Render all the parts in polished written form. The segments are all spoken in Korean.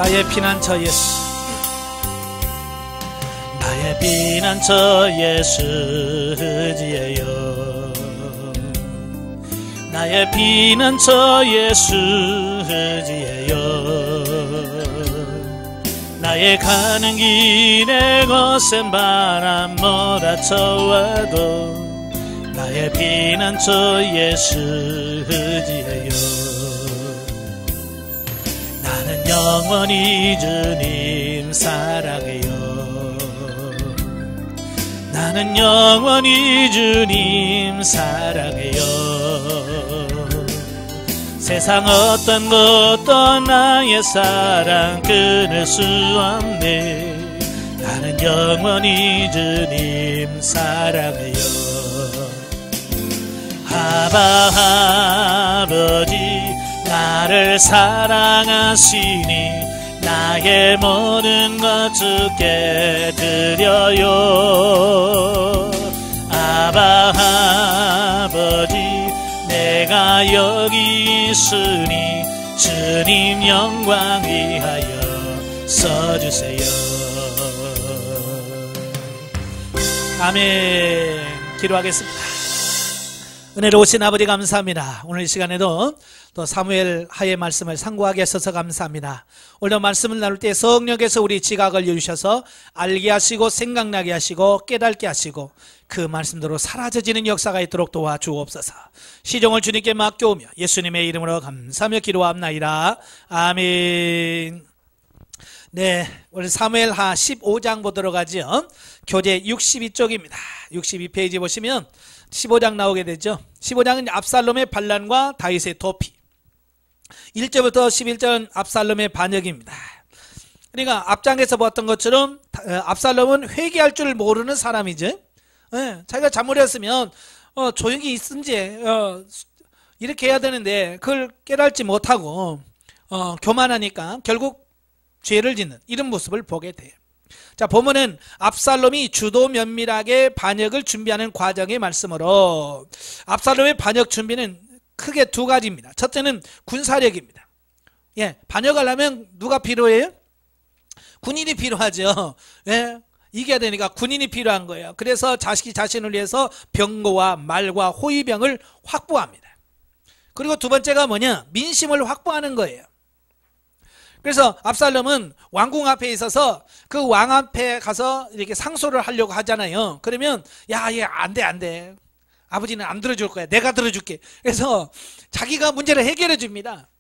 나의 피난처 예수, 나의 피난처 예수 의지해요. 나의 피난처 예수 의지해요. 나의 가는 길에 거센 바람 몰아쳐와도 나의 피난처 예수 의지해요. 나는 영원히 주님 사랑해요. 나는 영원히 주님 사랑해요. 세상 어떤 것도 나의 사랑 끊을 수 없네. 나는 영원히 주님 사랑해요. 아바 아버지 나를 사랑하시니 나의 모든 것 주께 드려요. 아바 아버지 내가 여기 있으니 주님 영광 위하여 써주세요. 아멘. 기도하겠습니다. 은혜로우신 아버지 감사합니다. 오늘 이 시간에도 또 사무엘 하의 말씀을 상고하게 하셔서 감사합니다. 오늘 말씀을 나눌 때 성령께서 우리 지각을 열주셔서 알게 하시고 생각나게 하시고 깨닫게 하시고 그 말씀대로 사라져지는 역사가 있도록 도와주옵소서. 시종을 주님께 맡겨오며 예수님의 이름으로 감사하며 기도합나이다. 아멘. 네, 우리 사무엘하 15장 보도록 하죠. 교재 62쪽입니다. 62페이지 보시면 15장 나오게 되죠. 15장은 압살롬의 반란과 다윗의 도피, 1절부터 11절은 압살롬의 반역입니다. 그러니까 앞장에서 봤던 것처럼 압살롬은 회개할 줄 모르는 사람이죠. 자기가 잘못했으면 조용히 있은지 이렇게 해야 되는데 그걸 깨달지 못하고 교만하니까 결국 죄를 짓는 이런 모습을 보게 돼요. 자, 보면은 압살롬이 주도 면밀하게 반역을 준비하는 과정의 말씀으로 압살롬의 반역 준비는 크게 두 가지입니다. 첫째는 군사력입니다. 예, 반역하려면 누가 필요해요? 군인이 필요하죠. 예, 이겨야 되니까 군인이 필요한 거예요. 그래서 자신을 위해서 병거와 말과 호위병을 확보합니다. 그리고 두 번째가 뭐냐? 민심을 확보하는 거예요. 그래서 압살롬은 왕궁 앞에 있어서 그 왕 앞에 가서 이렇게 상소를 하려고 하잖아요. 그러면 야, 얘 안 돼. 아버지는 안 들어줄 거야. 내가 들어줄게. 그래서 자기가 문제를 해결해 줍니다.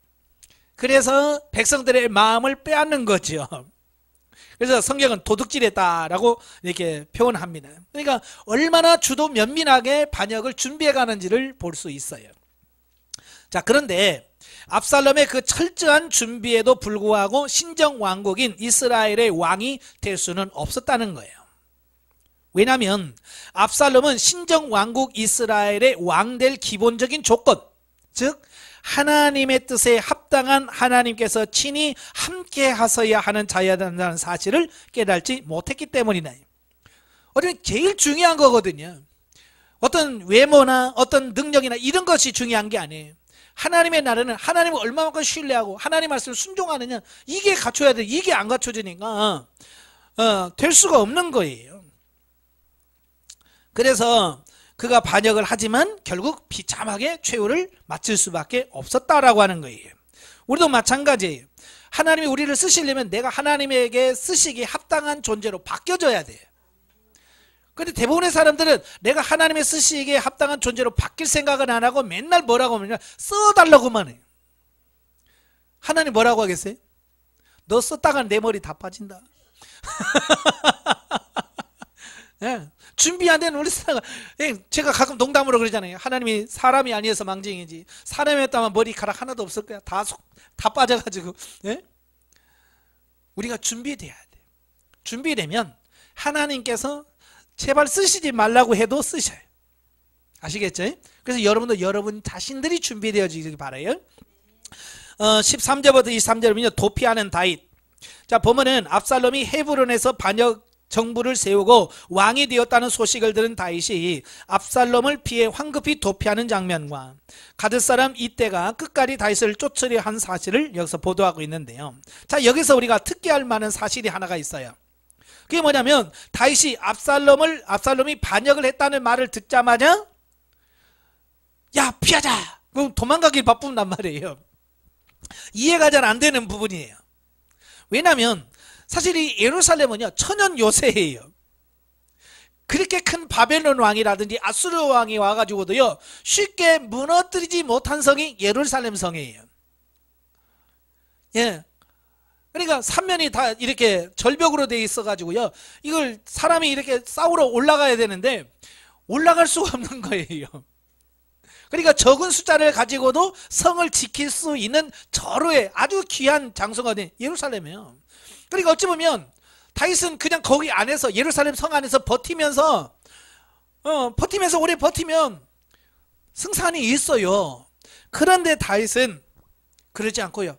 그래서 백성들의 마음을 빼앗는 거죠. 그래서 성경은 도둑질했다라고 이렇게 표현합니다. 그러니까 얼마나 주도 면밀하게 반역을 준비해 가는지를 볼 수 있어요. 자, 그런데 압살롬의 그 철저한 준비에도 불구하고 신정왕국인 이스라엘의 왕이 될 수는 없었다는 거예요. 왜냐하면 압살롬은 신정왕국 이스라엘의 왕 될 기본적인 조건, 즉 하나님의 뜻에 합당한 하나님께서 친히 함께 하셔야 하는 자여야 한다는 사실을 깨달지 못했기 때문이다. 어쨌든 제일 중요한 거거든요. 어떤 외모나 어떤 능력이나 이런 것이 중요한 게 아니에요. 하나님의 나라는 하나님을 얼마만큼 신뢰하고 하나님 말씀을 순종하느냐, 이게 갖춰야 돼. 이게 안 갖춰지니까 될 수가 없는 거예요. 그래서 그가 반역을 하지만 결국 비참하게 최후를 맞출 수밖에 없었다라고 하는 거예요. 우리도 마찬가지예요. 하나님이 우리를 쓰시려면 내가 하나님에게 쓰시기에 합당한 존재로 바뀌어져야 돼요. 그런데 대부분의 사람들은 내가 하나님의 쓰시기에 합당한 존재로 바뀔 생각은 안 하고 맨날 뭐라고 하면 써달라고만 해요. 하나님 뭐라고 하겠어요? 너 썼다가 내 머리 다 빠진다. 네. 준비 안 되는 우리 사람가, 제가 가끔 농담으로 그러잖아요. 하나님이 사람이 아니어서 망정이지 사람이었다면 머리카락 하나도 없을 거야. 다 빠져가지고. 네? 우리가 준비돼야 돼. 준비되면 하나님께서 제발 쓰시지 말라고 해도 쓰셔요. 아시겠죠? 그래서 여러분도 여러분 자신들이 준비되어지길 바라요. 13절부터 23절은요, 도피하는 다윗. 자, 보면은 압살롬이 헤브론에서 반역 정부를 세우고 왕이 되었다는 소식을 들은 다윗이 압살롬을 피해 황급히 도피하는 장면과 가드 사람 이때가 끝까지 다윗을 쫓으려 한 사실을 여기서 보도하고 있는데요. 자, 여기서 우리가 특기할 만한 사실이 하나가 있어요. 그게 뭐냐면 다윗이 압살롬이 반역을 했다는 말을 듣자마자 야, 피하자! 그럼 도망가길 바쁜단 말이에요. 이해가 잘 안 되는 부분이에요. 왜냐하면 사실 이 예루살렘은요 천연 요새예요. 그렇게 큰 바벨론 왕이라든지 아수르 왕이 와가지고도요 쉽게 무너뜨리지 못한 성이 예루살렘 성이에요. 예, 그러니까 삼면이 다 이렇게 절벽으로 돼 있어가지고요 이걸 사람이 이렇게 싸우러 올라가야 되는데 올라갈 수가 없는 거예요. 그러니까 적은 숫자를 가지고도 성을 지킬 수 있는 절호의 아주 귀한 장소가 예루살렘이에요. 그러니까 어찌 보면 다윗은 그냥 거기 안에서 예루살렘 성 안에서 버티면서 오래 버티면 승산이 있어요. 그런데 다윗은 그러지 않고요.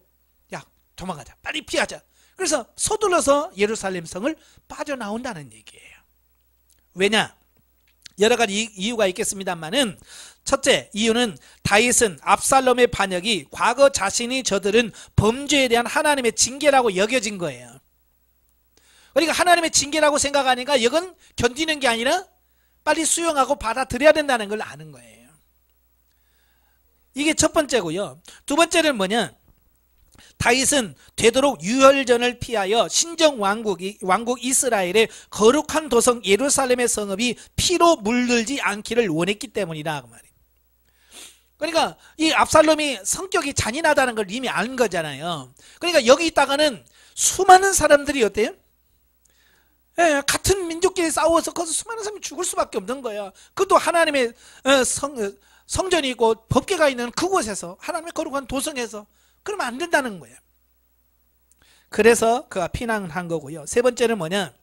야, 도망가자. 빨리 피하자. 그래서 서둘러서 예루살렘 성을 빠져나온다는 얘기예요. 왜냐? 여러 가지 이유가 있겠습니다만은 첫째 이유는 다윗은 압살롬의 반역이 과거 자신이 저지른 범죄에 대한 하나님의 징계라고 여겨진 거예요. 그러니까 하나님의 징계라고 생각하니까 이건 견디는 게 아니라 빨리 수용하고 받아들여야 된다는 걸 아는 거예요. 이게 첫 번째고요. 두 번째는 뭐냐? 다윗은 되도록 유혈전을 피하여 신정 왕국 이스라엘의 거룩한 도성 예루살렘의 성읍이 피로 물들지 않기를 원했기 때문이다 그 말이에요. 그러니까 이 압살롬이 성격이 잔인하다는 걸 이미 아는 거잖아요. 그러니까 여기 있다가는 수많은 사람들이 어때요? 예, 같은 민족끼리 싸워서 거기서 수많은 사람이 죽을 수밖에 없는 거예요. 그것도 하나님의 성전이 있고 법궤가 있는 그곳에서 하나님의 거룩한 도성에서 그러면 안 된다는 거예요. 그래서 그가 피난을 한 거고요. 세 번째는 뭐냐?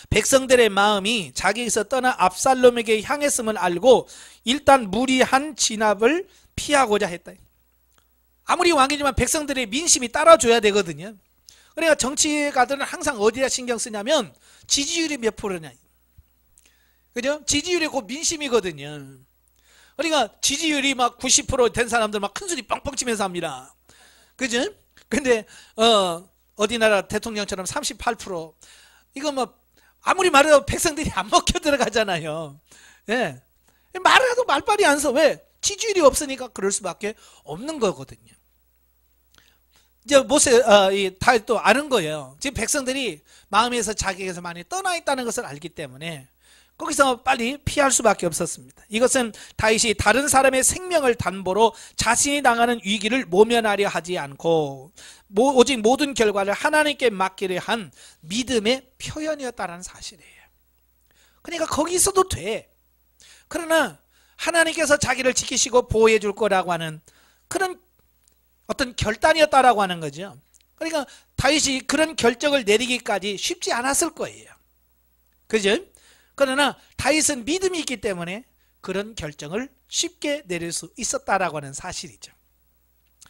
백성들의 마음이 자기에서 떠나 압살롬에게 향했음을 알고 일단 무리한 진압을 피하고자 했다. 아무리 왕이지만 백성들의 민심이 따라줘야 되거든요. 그러니까 정치가들은 항상 어디다 신경 쓰냐면 지지율이 몇 프로냐. 그죠? 지지율이 곧 민심이거든요. 그러니까 지지율이 막 90% 된 사람들 막 큰소리 뻥뻥 치면서 합니다. 그죠? 근데 어디 나라 대통령처럼 38% 이거 뭐 아무리 말해도 백성들이 안 먹혀 들어가잖아요. 예. 말해도 말빨이 안 서. 왜? 지지율이 없으니까 그럴 수밖에 없는 거거든요. 이제 모세 다 아는 거예요. 지금 백성들이 마음에서 자기에게서 많이 떠나 있다는 것을 알기 때문에 거기서 빨리 피할 수밖에 없었습니다. 이것은 다윗이 다른 사람의 생명을 담보로 자신이 당하는 위기를 모면하려 하지 않고 오직 모든 결과를 하나님께 맡기려 한 믿음의 표현이었다는 사실이에요. 그러니까 거기 있어도 돼. 그러나 하나님께서 자기를 지키시고 보호해 줄 거라고 하는 그런 어떤 결단이었다라고 하는 거죠. 그러니까 다윗이 그런 결정을 내리기까지 쉽지 않았을 거예요. 그죠? 그러나 다윗은 믿음이 있기 때문에 그런 결정을 쉽게 내릴 수 있었다라고 하는 사실이죠.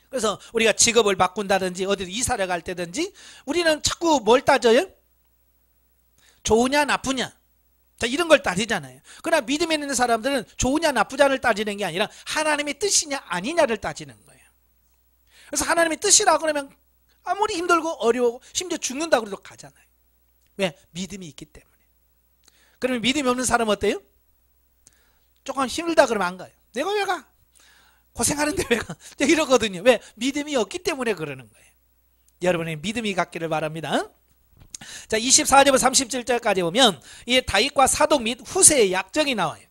그래서 우리가 직업을 바꾼다든지 어디 이사를 갈 때든지 우리는 자꾸 뭘 따져요? 좋으냐 나쁘냐. 자, 이런 걸 따지잖아요. 그러나 믿음이 있는 사람들은 좋으냐 나쁘냐를 따지는 게 아니라 하나님의 뜻이냐 아니냐를 따지는 거예요. 그래서 하나님의 뜻이라고 그러면 아무리 힘들고 어려우고 심지어 죽는다고 해도 가잖아요. 왜? 믿음이 있기 때문에. 그러면 믿음이 없는 사람은 어때요? 조금 힘들다 그러면 안 가요. 내가 왜 가? 고생하는데 왜 가? 이러거든요. 왜? 믿음이 없기 때문에 그러는 거예요. 여러분의 믿음이 갖기를 바랍니다. 자, 24절부터 37절까지 보면 이 다윗과 사독 및 후세의 약정이 나와요.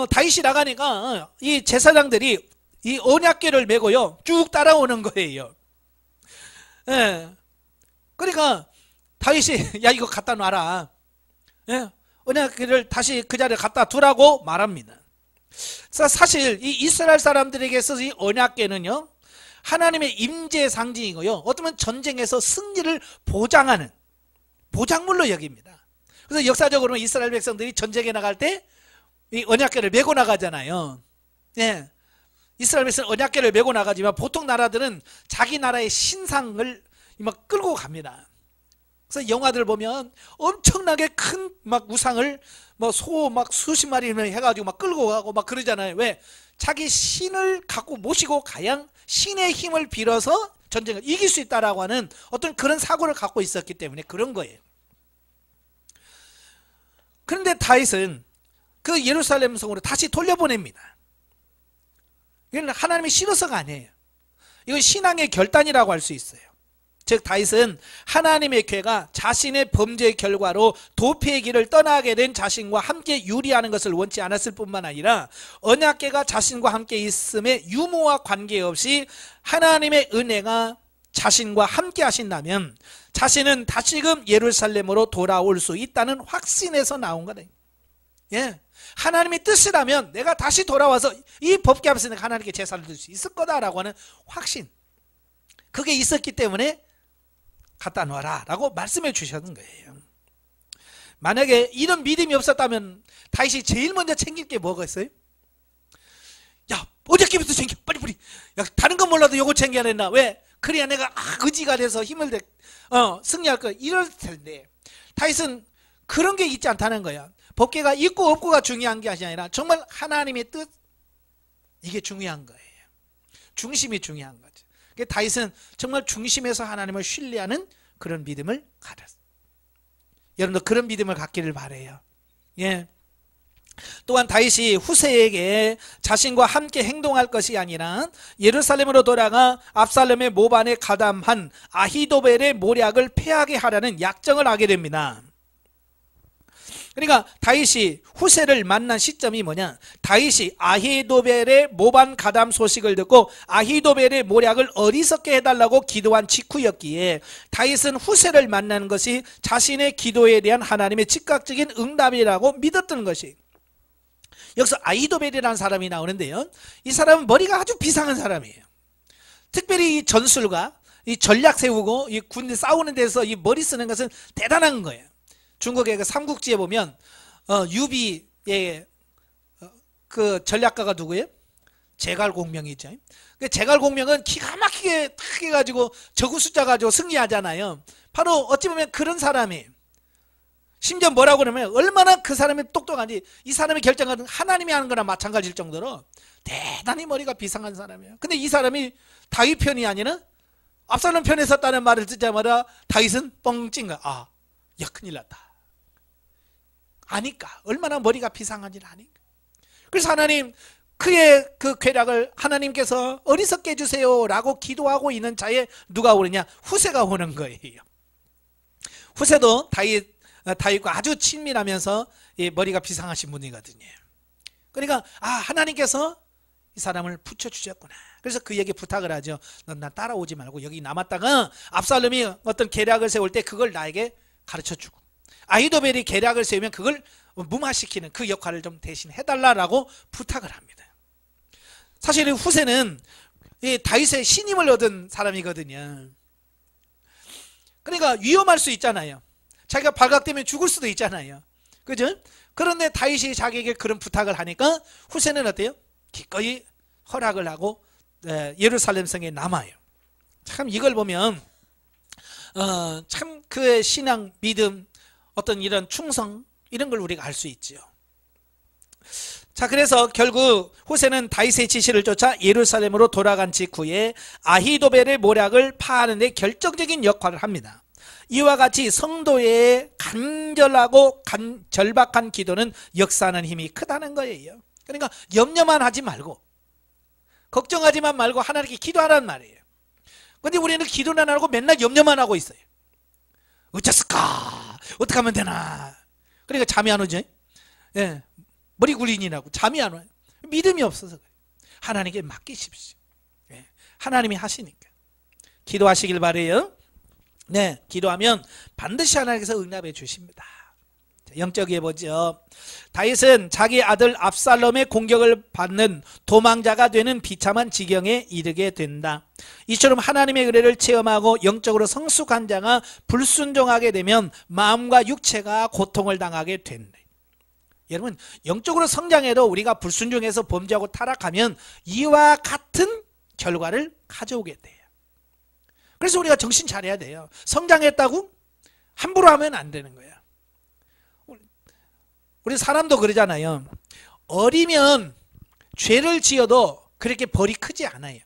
다윗이 나가니까 이 제사장들이 이 언약궤를 메고요 쭉 따라오는 거예요. 예. 그러니까 다윗이 야 이거 갖다 놔라. 예. 언약궤를 다시 그 자리에 갖다 두라고 말합니다. 사실 이 이스라엘 사람들에게 있어서 이 언약궤는요 하나님의 임재의 상징이고요 어쩌면 전쟁에서 승리를 보장하는 보장물로 여깁니다. 그래서 역사적으로 이스라엘 백성들이 전쟁에 나갈 때 이 언약궤를 메고 나가잖아요. 예. 이스라엘 백성은 언약궤를 메고 나가지만 보통 나라들은 자기 나라의 신상을 막 끌고 갑니다. 그래서 영화들 보면 엄청나게 큰 막 우상을 뭐 소 막 수십 마리를 해가지고 막 끌고 가고 막 그러잖아요. 왜? 자기 신을 갖고 모시고 가야 신의 힘을 빌어서 전쟁을 이길 수 있다라고 하는 어떤 그런 사고를 갖고 있었기 때문에 그런 거예요. 그런데 다윗은 그 예루살렘 성으로 다시 돌려보냅니다. 이건 하나님이 싫어서가 아니에요. 이건 신앙의 결단이라고 할 수 있어요. 즉 다윗은 하나님의 궤가 자신의 범죄의 결과로 도피의 길을 떠나게 된 자신과 함께 유리하는 것을 원치 않았을 뿐만 아니라 언약궤가 자신과 함께 있음에 유무와 관계없이 하나님의 은혜가 자신과 함께 하신다면 자신은 다시금 예루살렘으로 돌아올 수 있다는 확신에서 나온 거다. 예, 하나님의 뜻이라면 내가 다시 돌아와서 이 법궤 앞에서 내가 하나님께 제사를 드릴 수 있을 거다라고 하는 확신, 그게 있었기 때문에 갖다 놓아라 라고 말씀해 주셨는 거예요. 만약에 이런 믿음이 없었다면 다윗이 제일 먼저 챙길 게 뭐가 있어요? 야, 어저께부터 챙겨, 빨리. 야, 다른 건 몰라도 요거 챙겨야 된다. 왜? 그래야 내가 의지가 돼서 힘을 승리할 거, 이럴 텐데 다윗은 그런 게 있지 않다는 거야. 법궤가 있고 없고가 중요한 게 아니라 정말 하나님의 뜻, 이게 중요한 거예요. 중심이 중요한 거죠. 다윗은 정말 중심에서 하나님을 신뢰하는 그런 믿음을 가졌어요. 여러분도 그런 믿음을 갖기를 바라요. 예. 또한 다윗이 후세에게 자신과 함께 행동할 것이 아니라 예루살렘으로 돌아가 압살롬의 모반에 가담한 아히도벨의 모략을 패하게 하라는 약정을 하게 됩니다. 그러니까 다윗이 후세를 만난 시점이 뭐냐? 다윗이 아히도벨의 모반 가담 소식을 듣고 아히도벨의 모략을 어리석게 해달라고 기도한 직후였기에 다윗은 후세를 만나는 것이 자신의 기도에 대한 하나님의 즉각적인 응답이라고 믿었던 것이. 여기서 아히도벨이라는 사람이 나오는데요, 이 사람은 머리가 아주 비상한 사람이에요. 특별히 이 전술가, 이 전략 세우고 이 군대 싸우는 데서 이 머리 쓰는 것은 대단한 거예요. 중국의 그 삼국지에 보면 유비의 그 전략가가 누구예요? 제갈공명이죠. 그 제갈공명은 기가 막히게 딱 해가지고 적우 숫자 가지고 승리하잖아요. 바로 어찌 보면 그런 사람이에요. 심지어 뭐라고 그러면 얼마나 그 사람이 똑똑한지, 이 사람의 결정은 하나님이 하는 거나 마찬가지일 정도로 대단히 머리가 비상한 사람이에요. 근데 이 사람이 다윗 편이 아니라 압살롬 편에 섰다는 말을 듣자마자 다윗은 뻥 찐 거야. 아, 야, 큰일 났다. 아니까, 얼마나 머리가 비상한지는 아니까. 그래서 하나님, 그의 그 궤락을 하나님께서 어리석게 해주세요 라고 기도하고 있는 자에 누가 오느냐? 후세가 오는 거예요. 후세도 다윗과 아주 친밀하면서 머리가 비상하신 분이거든요. 그러니까 하나님께서 이 사람을 붙여주셨구나. 그래서 그에게 부탁을 하죠. 넌 나 따라오지 말고 여기 남았다가 압살롬이 어떤 계략을 세울 때 그걸 나에게 가르쳐주고, 아히도벨이 계략을 세우면 그걸 무마시키는 그 역할을 좀 대신 해달라고 부탁을 합니다. 사실 후세는 다윗의 신임을 얻은 사람이거든요. 그러니까 위험할 수 있잖아요. 자기가 발각되면 죽을 수도 있잖아요. 그죠? 그런데 다윗이 자기에게 그런 부탁을 하니까 후세는 어때요? 기꺼이 허락을 하고 예루살렘 성에 남아요. 참 이걸 보면 참 그의 신앙, 믿음, 어떤 이런 충성, 이런 걸 우리가 알 수 있죠. 자, 그래서 결국 후세는 다윗의 지시를 쫓아 예루살렘으로 돌아간 직후에 아히도벨의 모략을 파하는 데 결정적인 역할을 합니다. 이와 같이 성도의 간절하고 절박한 기도는 역사하는 힘이 크다는 거예요. 그러니까 염려만 하지 말고, 걱정하지만 말고 하나님께 기도하라는 말이에요. 그런데 우리는 기도는 안 하고 맨날 염려만 하고 있어요. 어쩌을까? 어떻게 하면 되나? 그러니까 잠이 안 오죠. 예, 머리 굴리느라고 잠이 안 와요. 믿음이 없어서 그래요. 하나님께 맡기십시오. 예, 하나님이 하시니까. 기도하시길 바래요. 네, 기도하면 반드시 하나님께서 응답해 주십니다. 영적이에 보죠. 다윗은 자기 아들 압살롬의 공격을 받는 도망자가 되는 비참한 지경에 이르게 된다. 이처럼 하나님의 은혜를 체험하고 영적으로 성숙한 자가 불순종하게 되면 마음과 육체가 고통을 당하게 된다. 여러분, 영적으로 성장해도 우리가 불순종해서 범죄하고 타락하면 이와 같은 결과를 가져오게 돼요. 그래서 우리가 정신 차려야 돼요. 성장했다고 함부로 하면 안 되는 거야. 우리 사람도 그러잖아요. 어리면 죄를 지어도 그렇게 벌이 크지 않아요.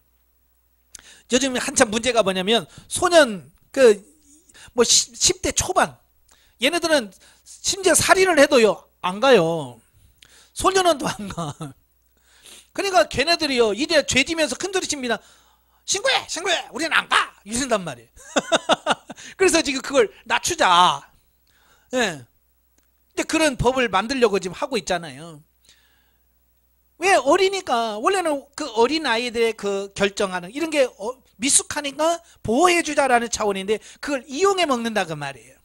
요즘 한참 문제가 뭐냐면 소년 뭐 10대 초반 얘네들은 심지어 살인을 해도요 안 가요. 소년원도 안 가. 그러니까 걔네들이요 이제 죄 지면서 큰소리 칩니다. 신고해 신고해 우리는 안 가 이런단 말이에요. 그래서 지금 그걸 낮추자. 예. 근데 그런 법을 만들려고 지금 하고 있잖아요. 왜? 어리니까. 원래는 그 어린 아이들의 그 결정하는 이런 게 미숙하니까 보호해주자라는 차원인데 그걸 이용해 먹는다 그 말이에요.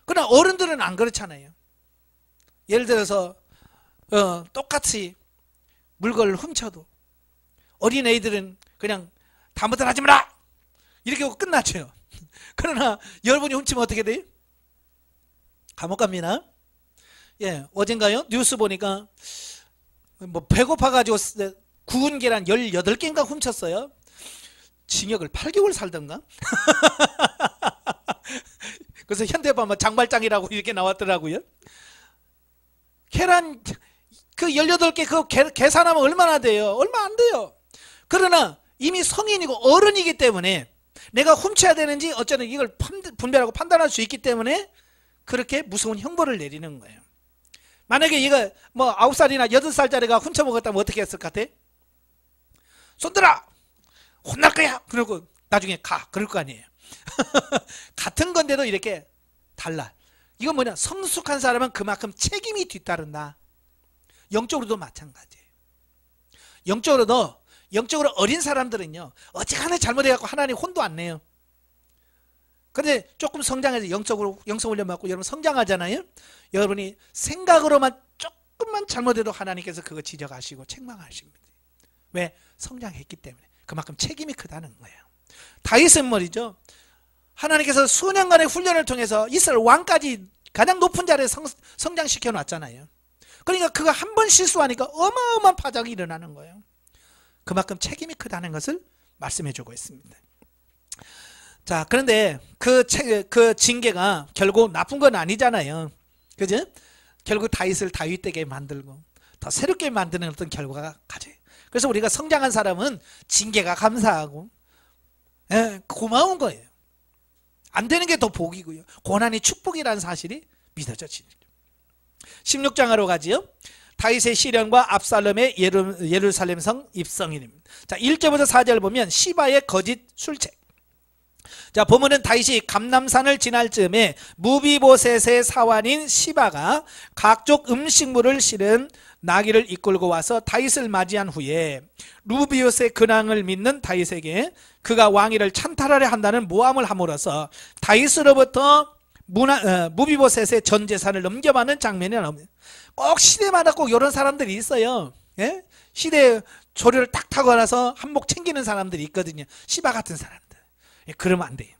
그러나 어른들은 안 그렇잖아요. 예를 들어서 똑같이 물건을 훔쳐도 어린 애들은 그냥 다음부터는 하지 마라 이렇게 하고 끝나죠. 그러나 여러분이 훔치면 어떻게 돼요? 감옥 갑니다. 예, 어젠가요? 뉴스 보니까 뭐 배고파가지고 구운 계란 18개인가 훔쳤어요. 징역을 8개월 살던가? 그래서 현대판 장발장이라고 이렇게 나왔더라고요. 계란 그 18개 그 계산하면 얼마나 돼요? 얼마 안 돼요. 그러나 이미 성인이고 어른이기 때문에 내가 훔쳐야 되는지 어쩌는 이걸 분별하고 판단할 수 있기 때문에 그렇게 무서운 형벌을 내리는 거예요. 만약에 얘가 뭐 9살이나 8살짜리가 훔쳐 먹었다면 어떻게 했을 것 같아? 손들어! 혼날 거야! 그러고 나중에 가! 그럴 거 아니에요. 같은 건데도 이렇게 달라. 이건 뭐냐? 성숙한 사람은 그만큼 책임이 뒤따른다. 영적으로도 마찬가지예요. 영적으로 어린 사람들은요 어찌하나 잘못해갖고 하나님 혼도 안 내요. 근데 조금 성장해서 영적으로 영성훈련 받고 여러분 성장하잖아요. 여러분이 생각으로만 조금만 잘못해도 하나님께서 그거 지적하시고 책망하십니다. 왜? 성장했기 때문에. 그만큼 책임이 크다는 거예요. 다윗은 말이죠, 하나님께서 수년간의 훈련을 통해서 이스라엘 왕까지 가장 높은 자리에 성장시켜 놨잖아요. 그러니까 그거 한 번 실수하니까 어마어마한 파장이 일어나는 거예요. 그만큼 책임이 크다는 것을 말씀해 주고 있습니다. 자, 그런데 그 징계가 결국 나쁜 건 아니잖아요. 그죠? 결국 다윗을 다윗되게 만들고 더 새롭게 만드는 어떤 결과가 가져요. 그래서 우리가 성장한 사람은 징계가 감사하고 고마운 거예요. 안 되는 게 더 복이고요. 고난이 축복이라는 사실이 믿어져지는 거예요. 16장으로 가지요. 다윗의 시련과 압살롬의 예루살렘 성 입성일입니다. 자, 1절부터 4절 보면 시바의 거짓 술책. 자, 보면은 다윗이 감람산을 지날 즈음에 무비보셋의 사환인 시바가 각종 음식물을 실은 나귀를 이끌고 와서 다윗을 맞이한 후에 루비옷의 근황을 믿는 다윗에게 그가 왕위를 찬탈하려 한다는 모함을 함으로써 다윗으로부터 무비보셋의 전 재산을 넘겨받는 장면이 나옵니다. 꼭 시대마다 꼭 이런 사람들이 있어요. 예? 시대 조류를 딱 타고 나서 한몫 챙기는 사람들이 있거든요. 시바 같은 사람들. 예, 그러면 안 돼요.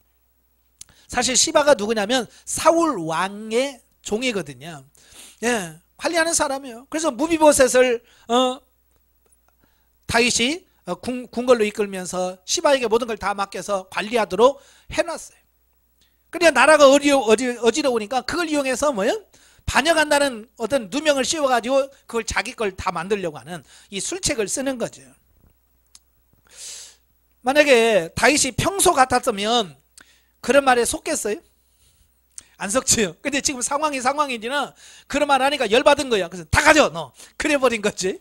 사실 시바가 누구냐면 사울 왕의 종이거든요. 예, 관리하는 사람이에요. 그래서 무비보셋을 다윗이 궁궐로 이끌면서 시바에게 모든 걸 다 맡겨서 관리하도록 해놨어요. 그러니까 나라가 어지러우니까 그걸 이용해서 뭐예요? 반역한다는 어떤 누명을 씌워가지고 그걸 자기 걸 다 만들려고 하는 이 술책을 쓰는 거죠. 만약에 다윗이 평소 같았으면 그런 말에 속겠어요? 안 속지요. 근데 지금 상황인지는 그런 말 하니까 열받은 거야. 그래서 다 가져 너. 그래버린 거지.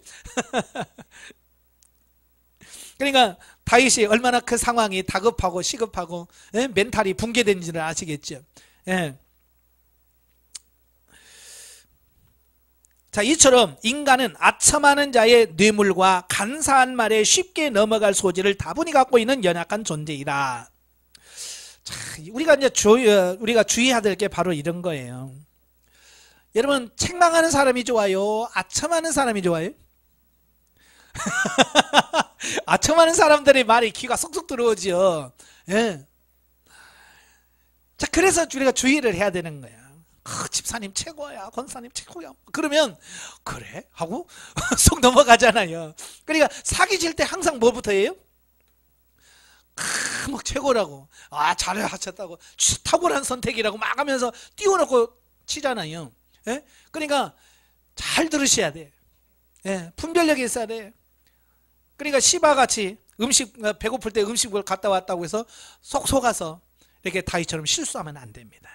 그러니까 다윗이 얼마나 그 상황이 다급하고 시급하고 멘탈이 붕괴된지를 아시겠죠. 예. 자, 이처럼 인간은 아첨하는 자의 뇌물과 간사한 말에 쉽게 넘어갈 소질을 다분히 갖고 있는 연약한 존재이다. 자, 우리가 주의해야 될 게 바로 이런 거예요. 여러분, 책망하는 사람이 좋아요? 아첨하는 사람이 좋아요? 아첨하는 사람들의 말이 귀가 쏙쏙 들어오죠. 예. 자, 그래서 우리가 주의를 해야 되는 거야. 집사님 최고야, 권사님 최고야. 그러면 그래? 하고 속 넘어가잖아요. 그러니까 사귀실 때 항상 뭐부터 해요? 막 최고라고, 아 잘하셨다고, 탁월한 선택이라고 막 하면서 띄워놓고 치잖아요. 예? 그러니까 잘 들으셔야 돼. 예, 분별력이 있어야 돼. 그러니까 시바같이 음식, 배고플 때 음식을 갔다 왔다고 해서 속 속아서 이렇게 다윗처럼 실수하면 안 됩니다.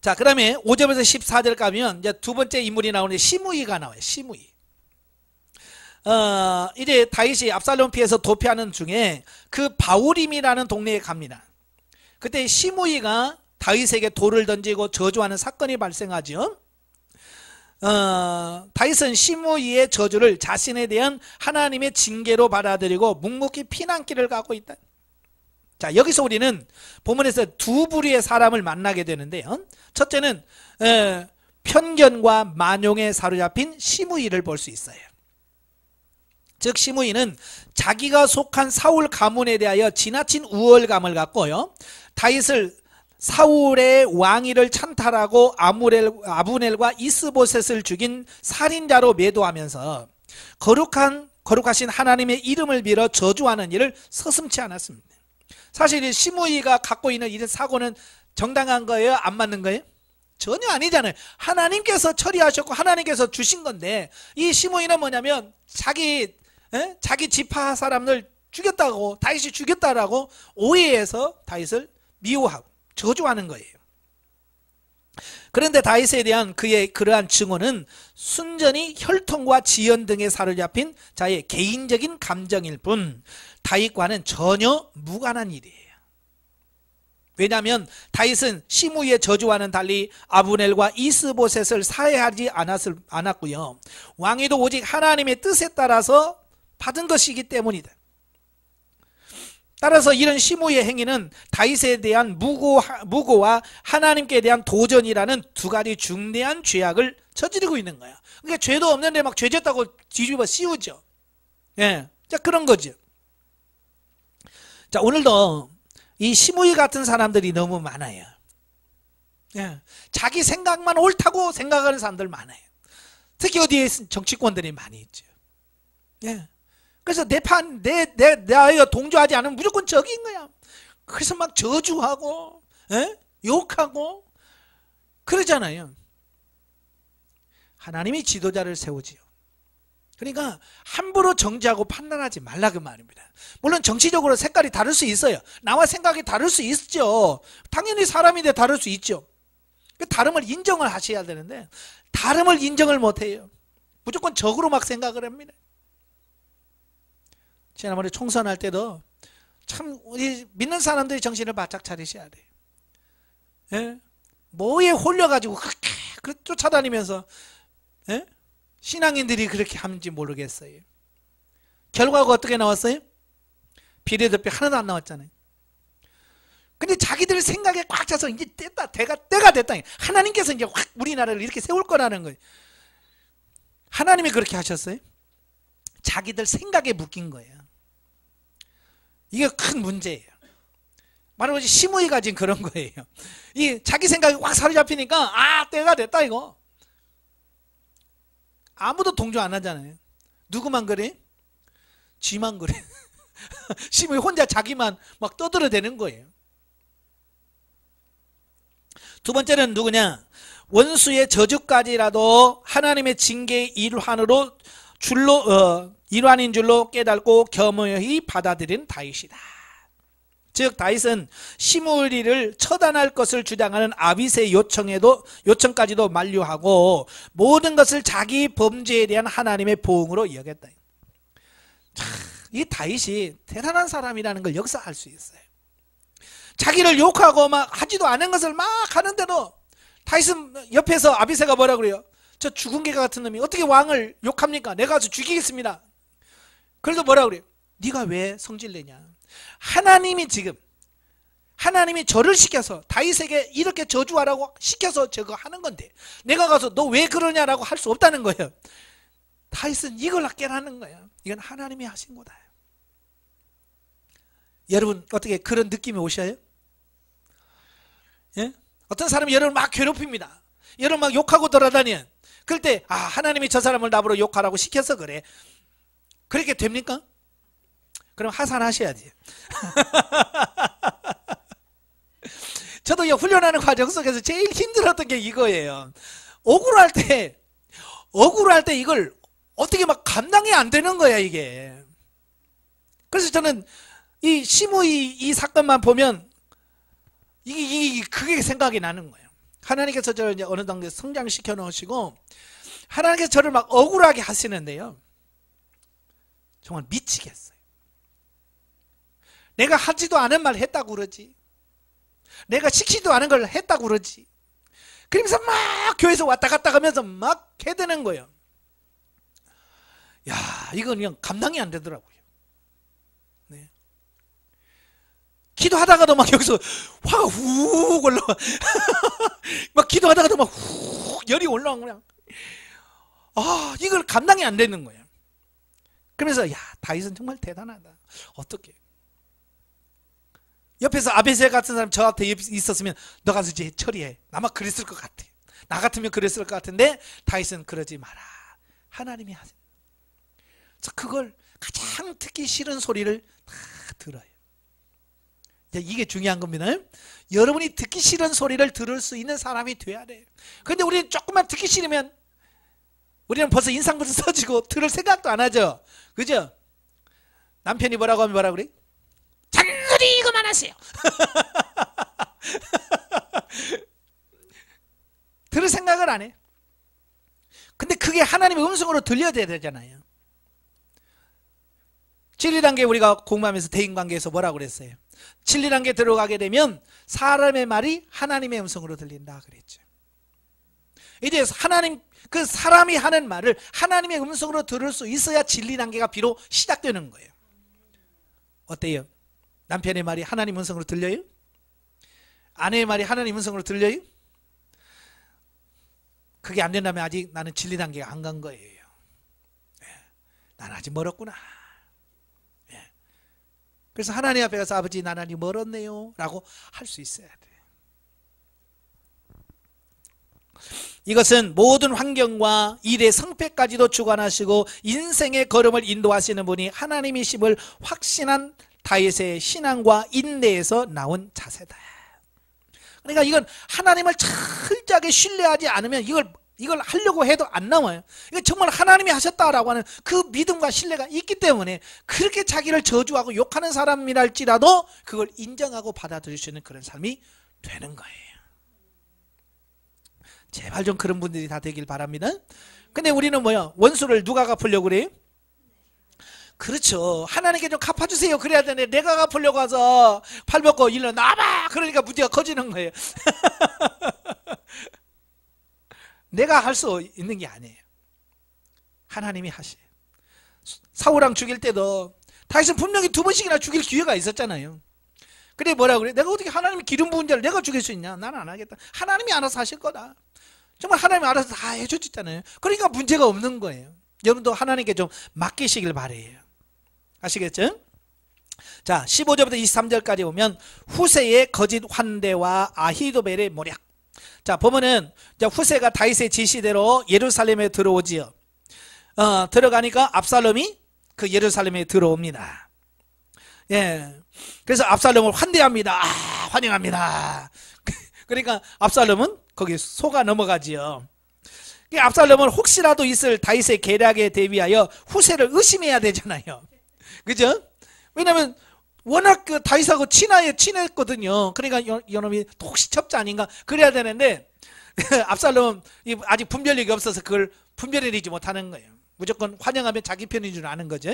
자, 그 다음에 5절에서 14절 가면 이제 두 번째 인물이 나오는데 시므이가 나와요. 시므이. 이제 다윗이 압살롬 피해서 도피하는 중에 그 바우림이라는 동네에 갑니다. 그때 시므이가 다윗에게 돌을 던지고 저주하는 사건이 발생하죠. 다윗은 시므이의 저주를 자신에 대한 하나님의 징계로 받아들이고 묵묵히 피난길을 가고 있다. 자, 여기서 우리는 본문에서 두 부류의 사람을 만나게 되는데요. 첫째는 편견과 만용에 사로잡힌 시므이를 볼 수 있어요. 즉 시므이는 자기가 속한 사울 가문에 대하여 지나친 우월감을 갖고요, 다윗을 사울의 왕위를 찬탈하고 아브넬과 이스보셋을 죽인 살인자로 매도하면서 거룩하신 하나님의 이름을 빌어 저주하는 일을 서슴지 않았습니다. 사실 시므이가 갖고 있는 이런 사고는 정당한 거예요? 안 맞는 거예요? 전혀 아니잖아요. 하나님께서 처리하셨고 하나님께서 주신 건데, 이 시므이는 뭐냐면 자기 지파 사람들 죽였다고, 다윗이 죽였다라고 오해해서 다윗을 미워하고 저주하는 거예요. 그런데 다윗에 대한 그의 그러한 증오는 순전히 혈통과 지연 등에 사로잡힌 자의 개인적인 감정일 뿐 다윗과는 전혀 무관한 일이에요. 왜냐하면 다윗은 시므이의 저주와는 달리 아브넬과 이스보셋을 사해하지 않았고요, 왕위도 오직 하나님의 뜻에 따라서 받은 것이기 때문이다. 따라서 이런 시므이의 행위는 다윗에 대한 무고와 하나님께 대한 도전이라는 두 가지 중대한 죄악을 저지르고 있는 거야. 그러니까 죄도 없는데 막 죄졌다고 뒤집어 씌우죠. 예, 자, 그런 거죠. 자, 오늘도 이 시므이 같은 사람들이 너무 많아요. 예, 자기 생각만 옳다고 생각하는 사람들 많아요. 특히 어디에 정치권들이 많이 있죠. 예. 그래서 나이가 동조하지 않으면 무조건 적인 거야. 그래서 막 저주하고, 욕하고 그러잖아요. 하나님이 지도자를 세우지요. 그러니까 함부로 정죄하고 판단하지 말라 그 말입니다. 물론 정치적으로 색깔이 다를 수 있어요. 나와 생각이 다를 수 있죠. 당연히 사람인데 다를 수 있죠. 그 다름을 인정을 하셔야 되는데 다름을 인정을 못해요. 무조건 적으로 막 생각을 합니다. 지난번에 총선할 때도 참 우리 믿는 사람들이 정신을 바짝 차리셔야 돼요. 예? 뭐에 홀려가지고 그렇게 쫓아다니면서, 예? 신앙인들이 그렇게 하는지 모르겠어요. 결과가 어떻게 나왔어요? 비례대표 하나도 안 나왔잖아요. 근데 자기들 생각에 꽉 차서 이제 때가 됐다. 하나님께서 이제 확 우리나라를 이렇게 세울 거라는 거예요. 하나님이 그렇게 하셨어요? 자기들 생각에 묶인 거예요. 이게 큰 문제예요. 말하자면 시므이가 지금 그런 거예요. 이 자기 생각이 확 사로잡히니까 때가 됐다 이거. 아무도 동조 안 하잖아요. 누구만 그래? 지만 그래. 시므이 혼자 자기만 막 떠들어대는 거예요. 두 번째는 누구냐? 원수의 저주까지라도 하나님의 징계의 일환인 줄로 깨닫고 겸허히 받아들인 다윗이다. 즉 다윗은 시므이를 처단할 것을 주장하는 아빗의 요청까지도 만류하고 모든 것을 자기 범죄에 대한 하나님의 보응으로 여겼다. 이 다윗이 대단한 사람이라는 걸 여기서 알 수 있어요. 자기를 욕하고 막 하지도 않은 것을 막 하는데도 다윗은 옆에서 아비새가 뭐라 그래요? 저 죽은 개 같은 놈이 어떻게 왕을 욕합니까? 내가 가서 죽이겠습니다. 그래도 뭐라 그래요? 네가 왜 성질내냐? 하나님이 저를 시켜서 다윗에게 이렇게 저주하라고 시켜서 저거 하는 건데 내가 가서 너 왜 그러냐라고 할 수 없다는 거예요. 다윗은 이걸 깨라는 거예요. 이건 하나님이 하신 거다. 여러분 어떻게 그런 느낌이 오셔요? 예? 어떤 사람이 여러분을 막 괴롭힙니다. 여러분 막 욕하고 돌아다니는 그럴 때 하나님이 저 사람을 나보러 욕하라고 시켜서 그래. 그렇게 됩니까? 그럼 하산하셔야지. 저도 훈련하는 과정 속에서 제일 힘들었던 게 이거예요. 억울할 때 이걸 어떻게 막 감당이 안 되는 거야, 이게. 그래서 저는 이 시므이 이 사건만 보면 그게 생각이 나는 거예요. 하나님께서 저를 이제 어느 단계 성장시켜 놓으시고 하나님께서 저를 막 억울하게 하시는데요. 정말 미치겠어요. 내가 하지도 않은 말 했다고 그러지. 내가 시키지도 않은 걸 했다고 그러지. 그러면서 막 교회에서 왔다 갔다 하면서 막 해대는 거예요. 야, 이건 그냥 감당이 안 되더라고요. 네. 기도하다가도 막 여기서 화가 훅 올라와. 막 기도하다가도 막 훅 열이 올라오고 그냥. 아, 이걸 감당이 안 되는 거예요. 그러면서 야, 다윗은 정말 대단하다. 어떻게? 옆에서 아베세 같은 사람 저한테 있었으면 너 가서 이제 처리해. 아마 그랬을 것 같아. 나 같으면 그랬을 것 같은데 다윗은 그러지 마라. 하나님이 하세요. 그래서 그걸 가장 듣기 싫은 소리를 다 들어요. 이게 중요한 겁니다. 여러분이 듣기 싫은 소리를 들을 수 있는 사람이 돼야 돼요. 그런데 우리는 조금만 듣기 싫으면 우리는 벌써 인상부터 써지고 들을 생각도 안 하죠. 그죠? 남편이 뭐라고 하면 뭐라 그래? 잔소리 그만하세요. 들을 생각을 안 해. 근데 그게 하나님의 음성으로 들려야 되잖아요. 진리단계 우리가 공부하면서 대인관계에서 뭐라고 그랬어요? 진리단계 들어가게 되면 사람의 말이 하나님의 음성으로 들린다 그랬죠. 이제 하나님 그 사람이 하는 말을 하나님의 음성으로 들을 수 있어야 진리단계가 비로 시작되는 거예요. 어때요? 남편의 말이 하나님 음성으로 들려요? 아내의 말이 하나님 음성으로 들려요? 그게 안 된다면 아직 나는 진리단계가 안 간 거예요. 나는 아직 멀었구나. 그래서 하나님 앞에 가서 아버지 나는 아직 멀었네요 라고 할 수 있어야 돼요. 이것은 모든 환경과 일의 성패까지도 주관하시고 인생의 걸음을 인도하시는 분이 하나님이심을 확신한 다윗의 신앙과 인내에서 나온 자세다. 그러니까 이건 하나님을 철저하게 신뢰하지 않으면 이걸 하려고 해도 안 나와요. 이건 정말 하나님이 하셨다라고 하는 그 믿음과 신뢰가 있기 때문에 그렇게 자기를 저주하고 욕하는 사람이랄지라도 그걸 인정하고 받아들일 수 있는 그런 삶이 되는 거예요. 제발 좀 그런 분들이 다 되길 바랍니다. 근데 우리는 뭐야? 원수를 누가 갚으려고 그래요? 그렇죠. 하나님께 좀 갚아주세요. 그래야 되는데 내가 갚으려고 와서 팔 벗고 일로 나와봐. 그러니까 문제가 커지는 거예요. 내가 할 수 있는 게 아니에요. 하나님이 하셔요. 사울왕 죽일 때도 다윗은 분명히 2번씩이나 죽일 기회가 있었잖아요. 그래 뭐라 그래? 내가 어떻게 하나님이 기름 부은 자를 내가 죽일 수 있냐? 나는 안 하겠다. 하나님이 알아서 하실 거다. 정말 하나님이 알아서 다 해주셨잖아요. 그러니까 문제가 없는 거예요. 여러분도 하나님께 좀 맡기시길 바래요. 아시겠죠? 자, 15절부터 23절까지 보면 후세의 거짓 환대와 아히도벨의 모략. 자, 보면은 후세가 다윗의 지시대로 예루살렘에 들어오지요. 들어가니까 압살롬이 그 예루살렘에 들어옵니다. 예. 그래서 압살롬을 환대합니다. 아, 환영합니다. 그러니까 압살롬은 거기 속아 넘어가지요. 압살롬은 혹시라도 있을 다윗의 계략에 대비하여 후세를 의심해야 되잖아요. 그죠? 왜냐면 워낙 그 다윗하고 친했거든요. 그러니까 이놈이 혹시 첩자 아닌가 그래야 되는데 압살롬은 아직 분별력이 없어서 그걸 분별해내지 못하는 거예요. 무조건 환영하면 자기 편인 줄 아는 거죠.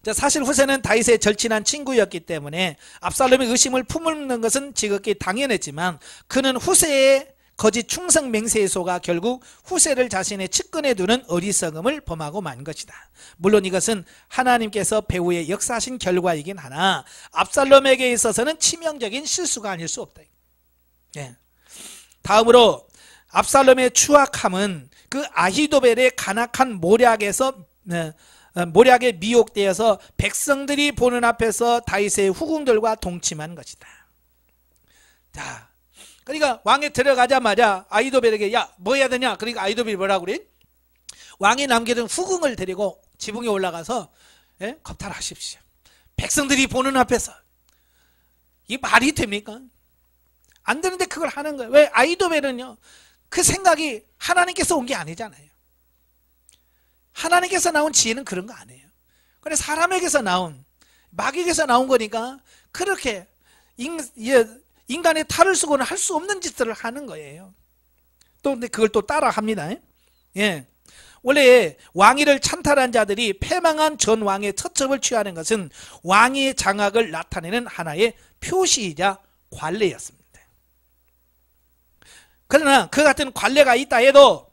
자, 사실 후세는 다윗의 절친한 친구였기 때문에 압살롬의 의심을 품는 것은 지극히 당연했지만 그는 후세의 거짓 충성 맹세에 속아 결국 후세를 자신의 측근에 두는 어리석음을 범하고 만 것이다. 물론 이것은 하나님께서 배후에 역사하신 결과이긴 하나 압살롬에게 있어서는 치명적인 실수가 아닐 수 없다. 예. 다음으로 압살롬의 추악함은 그 아히도벨의 간악한 모략에 미혹되어서 백성들이 보는 앞에서 다윗의 후궁들과 동침한 것이다. 자, 그러니까 왕에 들어가자마자 아히도벨에게 야, 뭐 해야 되냐? 그러니까 아히도벨이 뭐라고 그래? 왕이 남겨둔 후궁을 데리고 지붕에 올라가서 예? 겁탈하십시오. 백성들이 보는 앞에서. 이 말이 됩니까? 안 되는데 그걸 하는 거예요. 왜? 아히도벨은요, 그 생각이 하나님께서 온 게 아니잖아요. 하나님께서 나온 지혜는 그런 거 아니에요. 그래, 사람에게서 나온, 마귀에게서 나온 거니까 그렇게 인간의 탈을 쓰고는 할 수 없는 짓들을 하는 거예요. 또 근데 그걸 또 따라 합니다. 예. 원래 왕위를 찬탈한 자들이 패망한 전 왕의 처첩을 취하는 것은 왕의 장악을 나타내는 하나의 표시이자 관례였습니다. 그러나 그 같은 관례가 있다 해도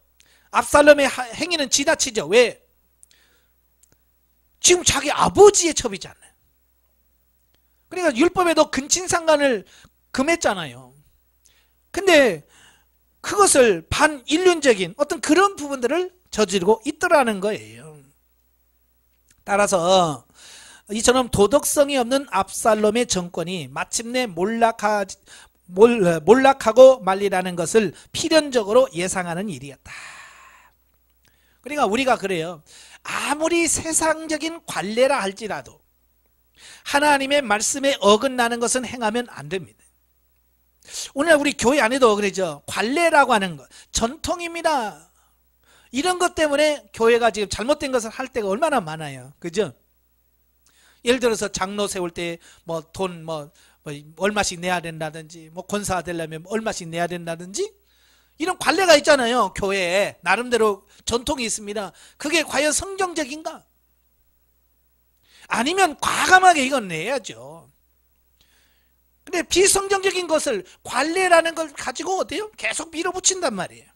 압살롬의 행위는 지나치죠. 왜? 지금 자기 아버지의 첩이잖아요. 그러니까 율법에도 근친상간을 금했잖아요. 근데 그것을 반인륜적인 어떤 그런 부분들을 저지르고 있더라는 거예요. 따라서 이처럼 도덕성이 없는 압살롬의 정권이 마침내 몰락하고 말리라는 것을 필연적으로 예상하는 일이었다. 그러니까 우리가 그래요. 아무리 세상적인 관례라 할지라도 하나님의 말씀에 어긋나는 것은 행하면 안 됩니다. 오늘 우리 교회 안에도 그러죠. 관례라고 하는 것, 전통입니다. 이런 것 때문에 교회가 지금 잘못된 것을 할 때가 얼마나 많아요. 그죠? 예를 들어서 장로 세울 때 뭐 돈 얼마씩 내야 된다든지, 뭐 권사가 되려면 얼마씩 내야 된다든지, 이런 관례가 있잖아요. 교회에 나름대로 전통이 있습니다. 그게 과연 성경적인가? 아니면 과감하게 이건 내야죠. 근데 비성경적인 것을, 관례라는 걸 가지고 어때요? 계속 밀어붙인단 말이에요.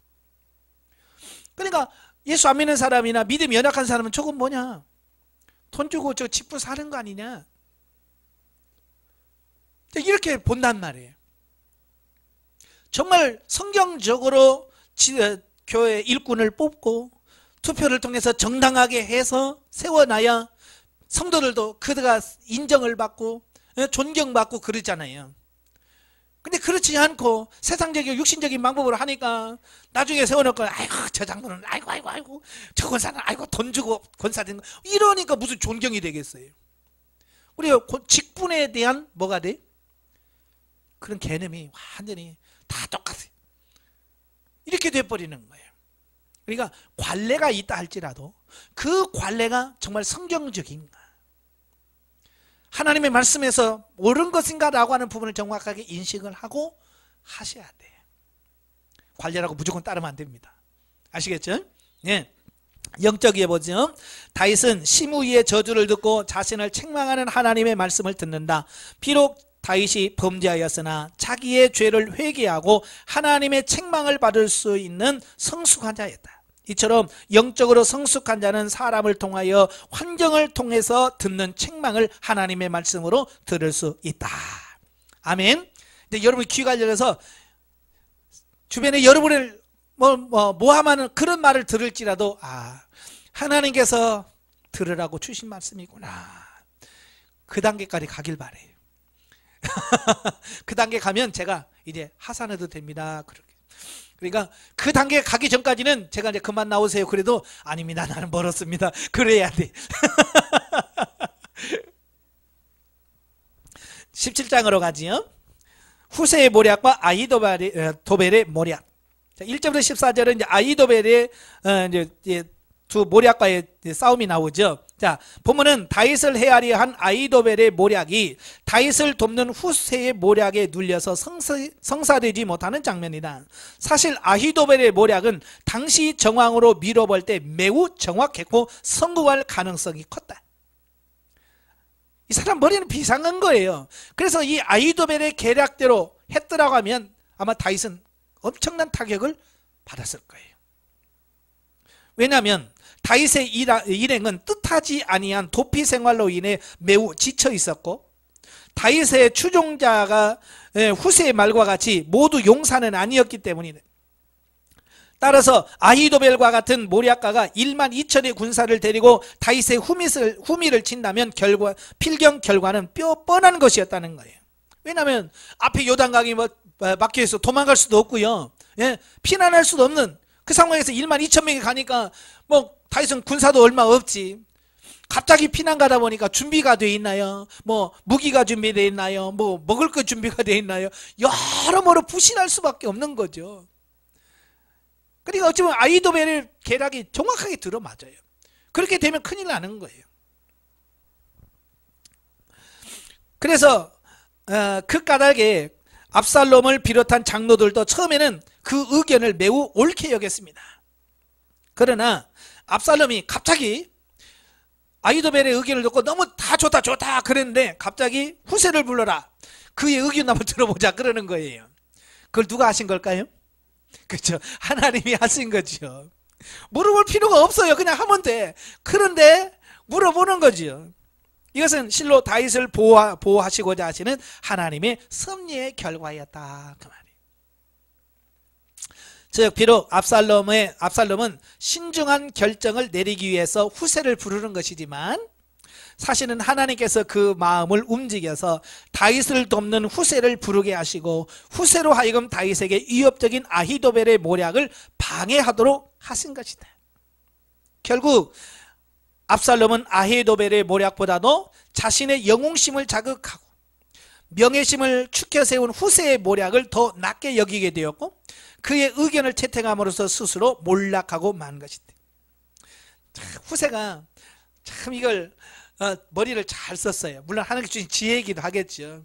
그러니까 예수 안 믿는 사람이나 믿음이 연약한 사람은 저건 뭐냐? 돈 주고 저 집부 사는 거 아니냐? 이렇게 본단 말이에요. 정말 성경적으로 교회 일꾼을 뽑고 투표를 통해서 정당하게 해서 세워놔야 성도들도 그가 인정을 받고 존경받고 그러잖아요. 근데 그렇지 않고 세상적이고 육신적인 방법으로 하니까 나중에 세워놓고 아이고 저 장로는 아이고 저 권사는 아이고 돈 주고 권사된 거, 이러니까 무슨 존경이 되겠어요. 우리가 직분에 대한 뭐가 돼? 그런 개념이 완전히 다 똑같아요. 이렇게 돼버리는 거예요. 그러니까 관례가 있다 할지라도 그 관례가 정말 성경적인가, 하나님의 말씀에서 옳은 것인가 라고 하는 부분을 정확하게 인식을 하고 하셔야 돼요. 관례라고 무조건 따르면 안 됩니다. 아시겠죠? 네. 영적이에 보죠. 다윗은 시므이의 저주를 듣고 자신을 책망하는 하나님의 말씀을 듣는다. 비록 다윗이 범죄하였으나 자기의 죄를 회개하고 하나님의 책망을 받을 수 있는 성숙한 자였다. 이처럼 영적으로 성숙한 자는 사람을 통하여 환경을 통해서 듣는 책망을 하나님의 말씀으로 들을 수 있다. 아멘. 근데 여러분이 귀가 열려서 주변에 여러분을 모함하는 그런 말을 들을지라도 하나님께서 들으라고 주신 말씀이구나. 그 단계까지 가길 바래요. 그 단계 가면 제가 이제 하산해도 됩니다. 그러니까 그 단계 가기 전까지는 제가 이제 그만 나오세요. 그래도 아닙니다. 나는 멀었습니다. 그래야 돼. 17장으로 가지요. 후세의 모략과 아히도벨의 모략. 1절부터 14절은 이제 아히도벨의 이제 두 모략과의 싸움이 나오죠. 자, 보면은 다윗을 해하려 한 아히도벨의 모략이 다윗을 돕는 후세의 모략에 눌려서 성사되지 못하는 장면이다. 사실 아히도벨의 모략은 당시 정황으로 미뤄볼 때 매우 정확했고 성공할 가능성이 컸다. 이 사람 머리는 비상한 거예요. 그래서 이 아히도벨의 계략대로 했더라고 하면 아마 다윗은 엄청난 타격을 받았을 거예요. 왜냐하면 다윗의 일행은 뜻하지 아니한 도피 생활로 인해 매우 지쳐 있었고, 다윗의 추종자가 후세의 말과 같이 모두 용사는 아니었기 때문이네. 따라서 아히도벨과 같은 모략가가 1만 2천의 군사를 데리고 다윗의 후미를 친다면 필경 결과는 뻔한 것이었다는 거예요. 왜냐하면 앞에 요단강이 막혀있어 도망갈 수도 없고요, 피난할 수도 없는 그 상황에서 1만 2천 명이 가니까 다윗은 군사도 얼마 없지. 갑자기 피난 가다 보니까 준비가 돼 있나요? 뭐 무기가 준비되어 있나요? 뭐 먹을 거 준비가 되어 있나요? 여러모로 불신할 수밖에 없는 거죠. 그러니까 어쩌면 아히도벨의 계략이 정확하게 들어맞아요. 그렇게 되면 큰일 나는 거예요. 그래서 그 까닭에 압살롬을 비롯한 장로들도 처음에는 그 의견을 매우 옳게 여겼습니다. 그러나 압살롬이 갑자기 아히도벨의 의견을 듣고 너무 다 좋다 그랬는데 갑자기 후세를 불러라. 그의 의견 한번 들어보자 그러는 거예요. 그걸 누가 하신 걸까요? 그렇죠. 하나님이 하신 거죠. 물어볼 필요가 없어요. 그냥 하면 돼. 그런데 물어보는 거죠. 이것은 실로 다윗을 보호하시고자 하시는 하나님의 섭리의 결과였다 그 말이에요. 즉 비록 압살롬은 신중한 결정을 내리기 위해서 후세를 부르는 것이지만 사실은 하나님께서 그 마음을 움직여서 다윗을 돕는 후세를 부르게 하시고 후세로 하여금 다윗에게 위협적인 아히도벨의 모략을 방해하도록 하신 것이다. 결국 압살롬은 아히도벨의 모략보다도 자신의 영웅심을 자극하고 명예심을 추켜 세운 후세의 모략을 더 낮게 여기게 되었고 그의 의견을 채택함으로써 스스로 몰락하고 만 것이다. 후세가 참 이걸 머리를 잘 썼어요. 물론 하나님께 주신 지혜이기도 하겠죠.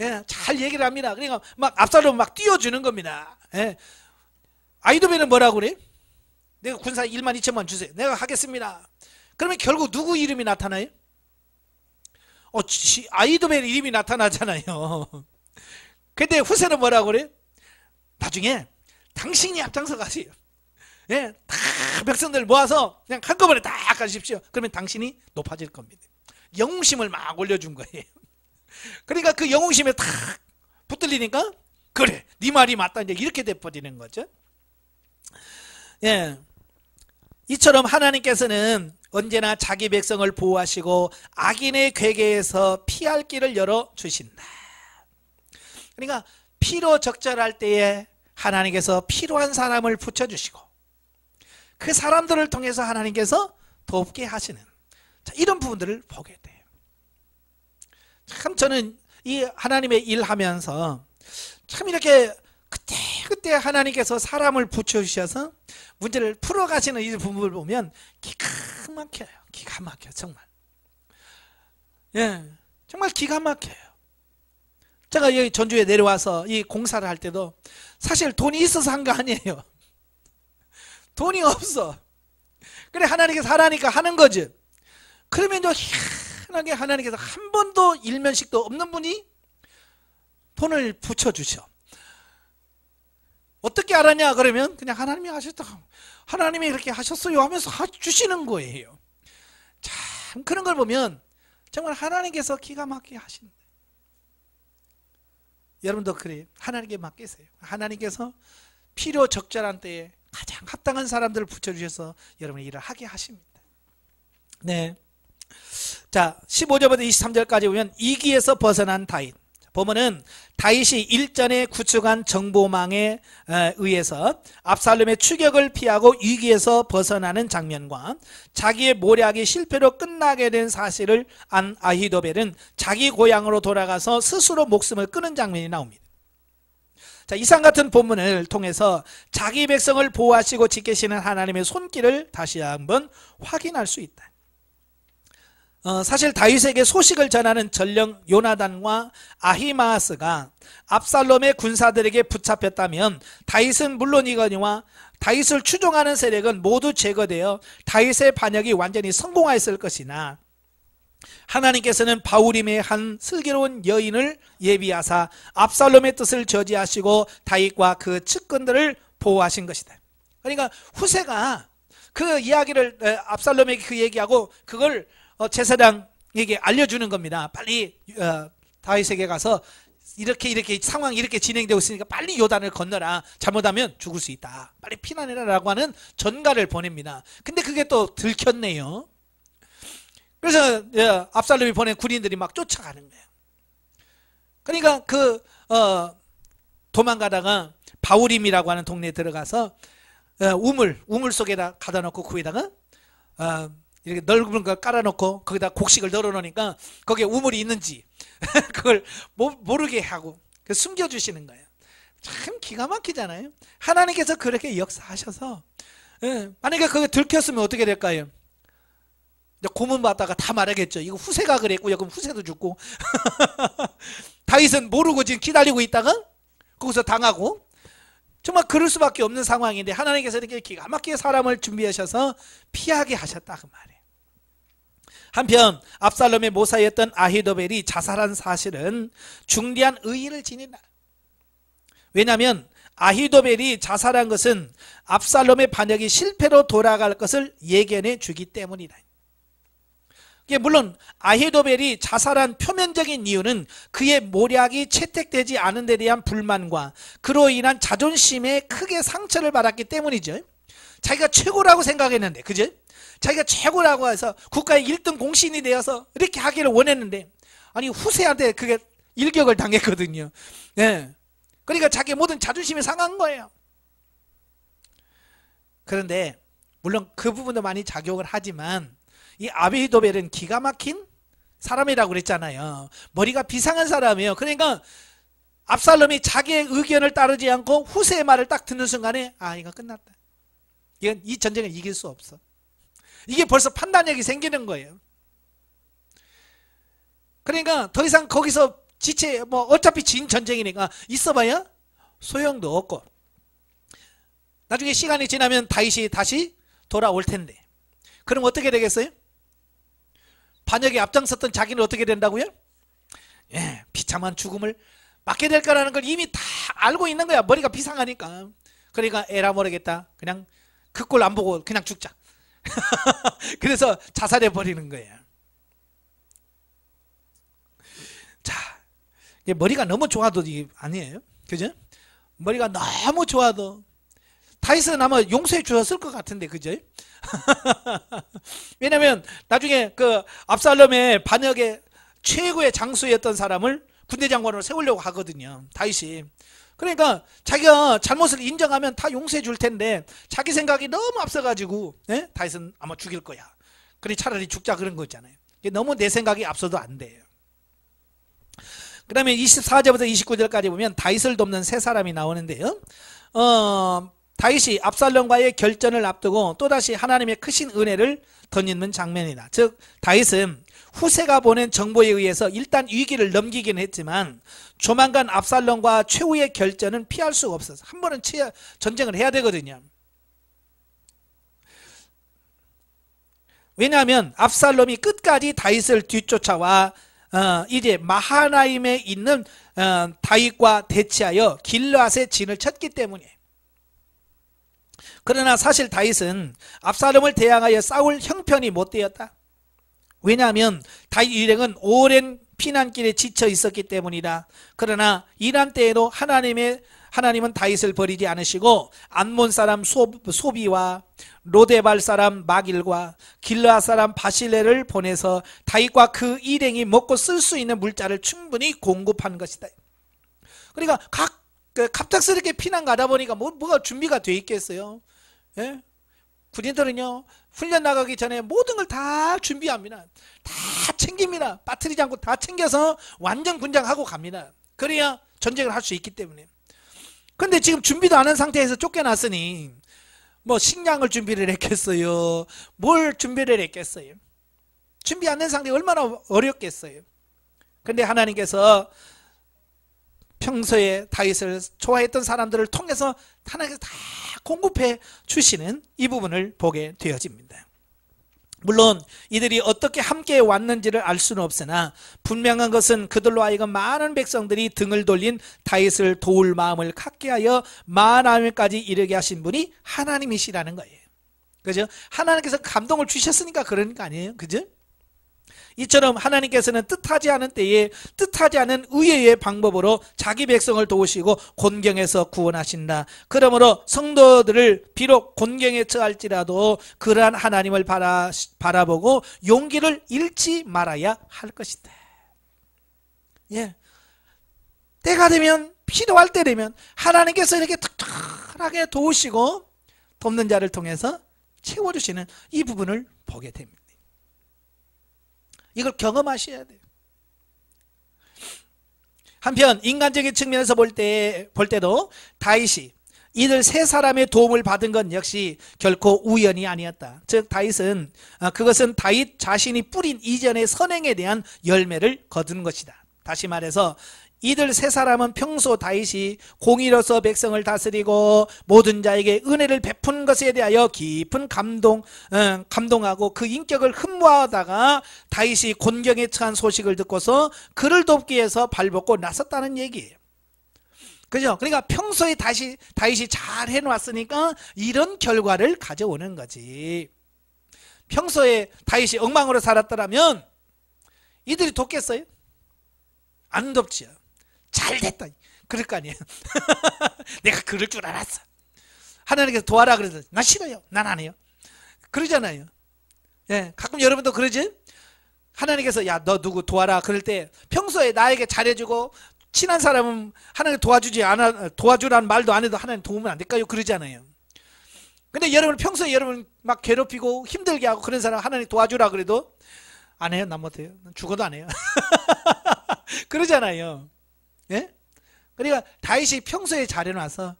예, 잘 얘기를 합니다. 그러니까 막 압살롬 막 띄워주는 겁니다. 예. 아히도벨은 뭐라고 그래? 내가 군사 1만 2천만 주세요. 내가 하겠습니다. 그러면 결국 누구 이름이 나타나요? 아히도벨 이름이 나타나잖아요. 근데 후세는 뭐라고 그래? 나중에 당신이 앞장서 가세요. 예, 다 백성들 모아서 그냥 한꺼번에 다 가십시오. 그러면 당신이 높아질 겁니다. 영웅심을 막 올려준 거예요. 그러니까 그 영웅심에 탁 붙들리니까 그래 네 말이 맞다 이제 이렇게 돼버리는 거죠. 예, 이처럼 하나님께서는 언제나 자기 백성을 보호하시고 악인의 괴계에서 피할 길을 열어주신다. 그러니까 피로 적절할 때에 하나님께서 필요한 사람을 붙여주시고 그 사람들을 통해서 하나님께서 돕게 하시는 이런 부분들을 보게 돼요. 참 저는 이 하나님의 일하면서 참 이렇게 그때 하나님께서 사람을 붙여주셔서 문제를 풀어가시는 이 부분을 보면 기가 막혀요. 기가 막혀 정말. 예, 정말 기가 막혀요. 제가 여기 전주에 내려와서 이 공사를 할 때도 사실 돈이 있어서 한 거 아니에요. 돈이 없어. 그래 하나님께서 하라니까 하는 거지. 그러면 희한하게 하나님께서 한 번도 일면식도 없는 분이 돈을 붙여주셔. 어떻게 알았냐 그러면 그냥 하나님이 하셨다. 하나님이 이렇게 하셨어요 하면서 주시는 거예요. 참 그런 걸 보면 정말 하나님께서 기가 막히게 하신다. 여러분도 그래요. 하나님께 맡기세요. 하나님께서 필요 적절한 때에 가장 합당한 사람들을 붙여주셔서 여러분의 일을 하게 하십니다. 네. 자, 15절부터 23절까지 보면 이기에서 벗어난 다윗. 보면은 다윗이 일전에 구축한 정보망에 의해서 압살롬의 추격을 피하고 위기에서 벗어나는 장면과 자기의 모략이 실패로 끝나게 된 사실을 안 아히도벨은 자기 고향으로 돌아가서 스스로 목숨을 끊은 장면이 나옵니다. 자, 이상 같은 본문을 통해서 자기 백성을 보호하시고 지키시는 하나님의 손길을 다시 한번 확인할 수 있다. 사실 다윗에게 소식을 전하는 전령 요나단과 아히마아스가 압살롬의 군사들에게 붙잡혔다면 다윗은 물론이거니와 다윗을 추종하는 세력은 모두 제거되어 다윗의 반역이 완전히 성공하였을 것이나 하나님께서는 바울임의 한 슬기로운 여인을 예비하사 압살롬의 뜻을 저지하시고 다윗과 그 측근들을 보호하신 것이다. 그러니까 후세가 그 이야기를 압살롬에게 그 얘기하고 그걸 제사장에게 알려주는 겁니다. 빨리 다윗에게 가서 이렇게 상황이 이렇게 진행되고 있으니까 빨리 요단을 건너라. 잘못하면 죽을 수 있다. 빨리 피난해라 라고 하는 전가를 보냅니다. 근데 그게 또 들켰네요. 그래서 압살롬이 보낸 군인들이 막 쫓아가는 거예요. 그러니까 도망가다가 바울임이라고 하는 동네에 들어가서 우물 속에다 가다 놓고 거기다가 이렇게 넓은 걸 깔아놓고 거기다 곡식을 널어놓으니까 거기에 우물이 있는지 그걸 모르게 하고 숨겨주시는 거예요. 참 기가 막히잖아요. 하나님께서 그렇게 역사하셔서, 예, 만약에 그게 들켰으면 어떻게 될까요? 고문 받다가 다 말하겠죠. 이거 후세가 그랬고요. 그럼 후세도 죽고. 다윗은 모르고 지금 기다리고 있다가 거기서 당하고, 정말 그럴 수밖에 없는 상황인데 하나님께서 이렇게 기가 막히게 사람을 준비하셔서 피하게 하셨다 그 말이에요. 한편 압살롬의 모사였던 아히도벨이 자살한 사실은 중대한 의의를 지닌다. 왜냐하면 아히도벨이 자살한 것은 압살롬의 반역이 실패로 돌아갈 것을 예견해 주기 때문이다. 물론 아히도벨이 자살한 표면적인 이유는 그의 모략이 채택되지 않은 데 대한 불만과 그로 인한 자존심에 크게 상처를 받았기 때문이죠. 자기가 최고라고 생각했는데, 그죠? 자기가 최고라고 해서 국가의 1등 공신이 되어서 이렇게 하기를 원했는데, 아니 후세한테 그게 일격을 당했거든요. 예. 그러니까 자기의 모든 자존심이 상한 거예요. 그런데 물론 그 부분도 많이 작용을 하지만 이 아히도벨은 기가 막힌 사람이라고 그랬잖아요. 머리가 비상한 사람이에요. 그러니까 압살롬이 자기의 의견을 따르지 않고 후세의 말을 딱 듣는 순간에 아, 이거 끝났다. 이건 이 전쟁을 이길 수 없어. 이게 벌써 판단력이 생기는 거예요. 그러니까 더 이상 거기서 지체, 어차피 진 전쟁이니까 있어봐야 소용도 없고, 나중에 시간이 지나면 다윗이 다시 돌아올 텐데, 그럼 어떻게 되겠어요? 반역에 앞장섰던 자기는 어떻게 된다고요? 예, 비참한 죽음을 맞게 될 거라는 걸 이미 다 알고 있는 거야. 머리가 비상하니까. 그러니까 에라 모르겠다. 그냥 그 꼴 안 보고 그냥 죽자. 그래서 자살해 버리는 거예요. 자, 머리가 너무 좋아도 아니에요. 그죠? 머리가 너무 좋아도 다윗은 아마 용서해 주었을 것 같은데, 그죠? 왜냐면 나중에 그 압살롬의 반역의 최고의 장수였던 사람을 군대 장관으로 세우려고 하거든요, 다윗이. 그러니까 자기가 잘못을 인정하면 다 용서해 줄 텐데 자기 생각이 너무 앞서가지고, 예? 다윗은 아마 죽일 거야. 그래 차라리 죽자 그런 거 있잖아요. 너무 내 생각이 앞서도 안 돼요. 그 다음에 24절부터 29절까지 보면 다윗을 돕는 세 사람이 나오는데요. 다윗이 압살롬과의 결전을 앞두고 또다시 하나님의 크신 은혜를 덧입는 장면이다. 즉 다윗은 후세가 보낸 정보에 의해서 일단 위기를 넘기긴 했지만 조만간 압살롬과 최후의 결전은 피할 수가 없어서 한 번은 전쟁을 해야 되거든요. 왜냐하면 압살롬이 끝까지 다윗을 뒤쫓아와 이제 마하나임에 있는 다윗과 대치하여 길르앗의 진을 쳤기 때문이에요. 그러나 사실 다윗은 압살롬을 대항하여 싸울 형편이 못 되었다. 왜냐하면 다윗 일행은 오랜 피난길에 지쳐 있었기 때문이다. 그러나 이란 때에도 하나님은 다윗을 버리지 않으시고 암몬 사람 소비와 로데발 사람 마길과 길르앗 사람 바실레를 보내서 다윗과 그 일행이 먹고 쓸 수 있는 물자를 충분히 공급한 것이다. 그러니까 갑작스럽게 피난 가다 보니까 뭐가 준비가 돼 있겠어요? 예? 군인들은요 훈련 나가기 전에 모든 걸 다 준비합니다. 다 챙깁니다. 빠뜨리지 않고 다 챙겨서 완전 군장하고 갑니다. 그래야 전쟁을 할 수 있기 때문에. 근데 지금 준비도 안 한 상태에서 쫓겨났으니 식량을 준비를 했겠어요? 뭘 준비를 했겠어요? 준비 안 된 상태가 얼마나 어렵겠어요? 근데 하나님께서 평소에 다윗을 좋아했던 사람들을 통해서 하나님께서 다 공급해 주시는 이 부분을 보게 되어집니다. 물론 이들이 어떻게 함께 왔는지를 알 수는 없으나 분명한 것은 그들로 하여금 많은 백성들이 등을 돌린 다윗을 도울 마음을 갖게 하여 마하나임까지 이르게 하신 분이 하나님이시라는 거예요. 그죠? 하나님께서 감동을 주셨으니까 그런 거 아니에요? 그죠? 이처럼 하나님께서는 뜻하지 않은 때에 뜻하지 않은 의외의 방법으로 자기 백성을 도우시고 곤경에서 구원하신다. 그러므로 성도들을 비록 곤경에 처할지라도 그러한 하나님을 바라보고 용기를 잃지 말아야 할 것이다. 예, 때가 되면, 필요할 때 되면 하나님께서 이렇게 특별하게 도우시고 돕는 자를 통해서 채워주시는 이 부분을 보게 됩니다. 이걸 경험하셔야 돼요. 한편 인간적인 측면에서 볼 때도 다윗이 이들 세 사람의 도움을 받은 건 역시 결코 우연이 아니었다. 즉 다윗은 그것은 다윗 자신이 뿌린 이전의 선행에 대한 열매를 거둔 것이다. 다시 말해서 이들 세 사람은 평소 다윗이 공의로서 백성을 다스리고 모든 자에게 은혜를 베푼 것에 대하여 깊은 감동하고 그 인격을 흠모하다가 다윗이 곤경에 처한 소식을 듣고서 그를 돕기 위해서 발벗고 나섰다는 얘기예요. 그죠? 그러니까 평소에 다윗이 잘 해놨으니까 이런 결과를 가져오는 거지. 평소에 다윗이 엉망으로 살았더라면 이들이 돕겠어요? 안 돕지요. 잘 됐다. 그럴 거 아니에요. 내가 그럴 줄 알았어. 하나님께서 도와라 그래서 나 싫어요. 난 안 해요. 그러잖아요. 예, 가끔 여러분도 그러지? 하나님께서 야, 너 누구 도와라 그럴 때 평소에 나에게 잘해주고 친한 사람은 하나님 도와주라는 말도 안 해도 하나님 도우면 안 될까요? 그러잖아요. 근데 여러분 평소에 여러분 막 괴롭히고 힘들게 하고 그런 사람 하나님 도와주라 그래도 안 해요. 난 못해요. 죽어도 안 해요. 그러잖아요. 예? 그러니까 다윗이 평소에 잘해놔서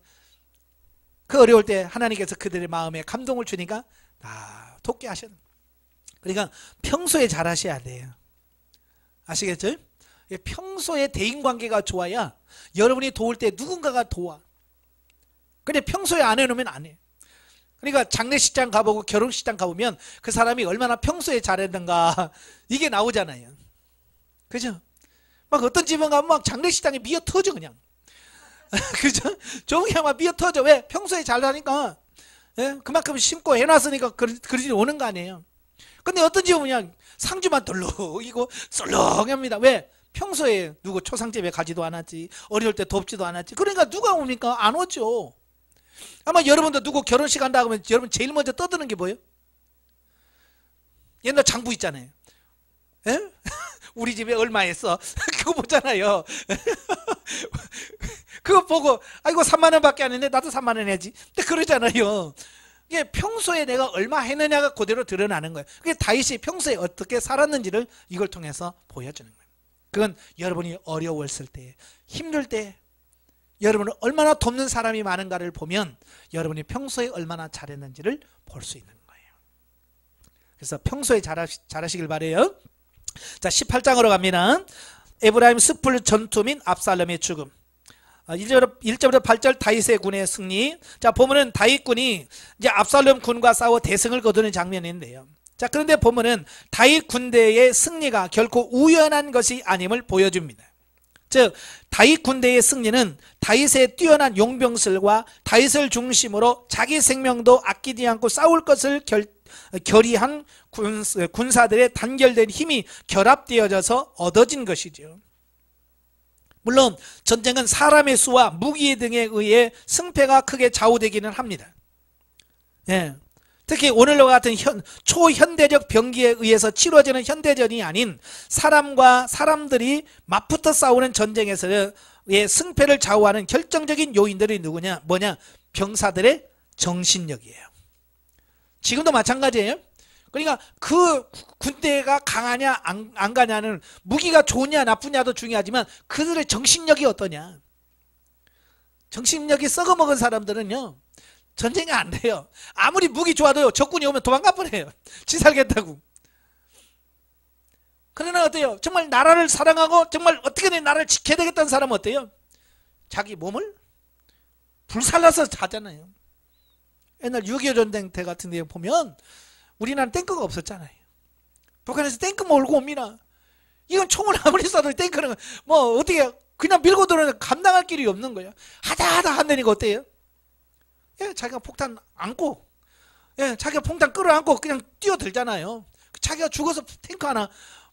그 어려울 때 하나님께서 그들의 마음에 감동을 주니까 돕게 하셨는 거예요. 그러니까 평소에 잘하셔야 돼요. 아시겠죠? 평소에 대인관계가 좋아야 여러분이 도울 때 누군가가 도와. 근데 평소에 안 해놓으면 안 해. 그러니까 장례식장 가보고 결혼식장 가보면 그 사람이 얼마나 평소에 잘했는가 이게 나오잖아요. 그죠? 막 어떤 집은 가면 막 장례식장에 미어 터져 그냥. 그죠? 종이야 막 미어 터져. 왜? 평소에 잘하니까. 예? 그만큼 심고 해놨으니까 그러지 오는 거 아니에요. 근데 어떤 집은 그냥 상주만 덜렁이고 썰렁합니다. 왜? 평소에 누구 초상집에 가지도 않았지. 어려울 때 돕지도 않았지. 그러니까 누가 옵니까? 안 오죠. 아마 여러분도 누구 결혼식 한다 그러면 여러분 제일 먼저 떠드는 게 뭐예요? 옛날 장부 있잖아요. 예? 우리 집에 얼마 했어? 그거 보잖아요. 그거 보고 아이고 3만 원밖에 안 했네. 나도 3만 원 해야지. 근데 그러잖아요. 이게 평소에 내가 얼마 했느냐가 그대로 드러나는 거예요. 그게 다윗이 평소에 어떻게 살았는지를 이걸 통해서 보여주는 거예요. 그건 여러분이 어려웠을 때, 힘들 때 여러분을 얼마나 돕는 사람이 많은가를 보면 여러분이 평소에 얼마나 잘했는지를 볼 수 있는 거예요. 그래서 평소에 잘하시길 바래요. 자, 18장으로 갑니다. 에브라임 숲을 전투 및 압살롬의 죽음. 1절부터 8절 다윗의 군의 승리. 자, 보면은 다윗군이 이제 압살롬 군과 싸워 대승을 거두는 장면인데요. 자, 그런데 보면은 다윗 군대의 승리가 결코 우연한 것이 아님을 보여줍니다. 즉 다윗 군대의 승리는 다윗의 뛰어난 용병술과 다윗을 중심으로 자기 생명도 아끼지 않고 싸울 것을 결의한 군사들의 단결된 힘이 결합되어져서 얻어진 것이죠. 물론 전쟁은 사람의 수와 무기 등에 의해 승패가 크게 좌우되기는 합니다. 예. 특히 오늘과 같은 초현대적 병기에 의해서 치러지는 현대전이 아닌 사람과 사람들이 맞붙어 싸우는 전쟁에서의 승패를 좌우하는 결정적인 요인들이 뭐냐? 병사들의 정신력이에요. 지금도 마찬가지예요. 그러니까 그 군대가 강하냐 안 가냐는 무기가 좋냐 나쁘냐도 중요하지만 그들의 정신력이 어떠냐. 정신력이 썩어먹은 사람들은요 전쟁이 안 돼요. 아무리 무기 좋아도요 적군이 오면 도망가 버려요. 지 살겠다고. 그러나 어때요? 정말 나라를 사랑하고 정말 어떻게든 나라를 지켜야 되겠다는 사람은 어때요? 자기 몸을 불살라서 하잖아요. 옛날 6.25 전쟁 때 같은 데 보면 우리나라는 탱크가 없었잖아요. 북한에서 탱크 몰고 옵니다. 이건 총을 아무리 쏴도 탱크는 뭐 어떻게 그냥 밀고 들어오는 감당할 길이 없는 거예요. 하다 한다니까 어때요? 예, 자기가 폭탄 안고, 예, 자기가 폭탄 끌어안고 그냥 뛰어들잖아요. 자기가 죽어서 탱크 하나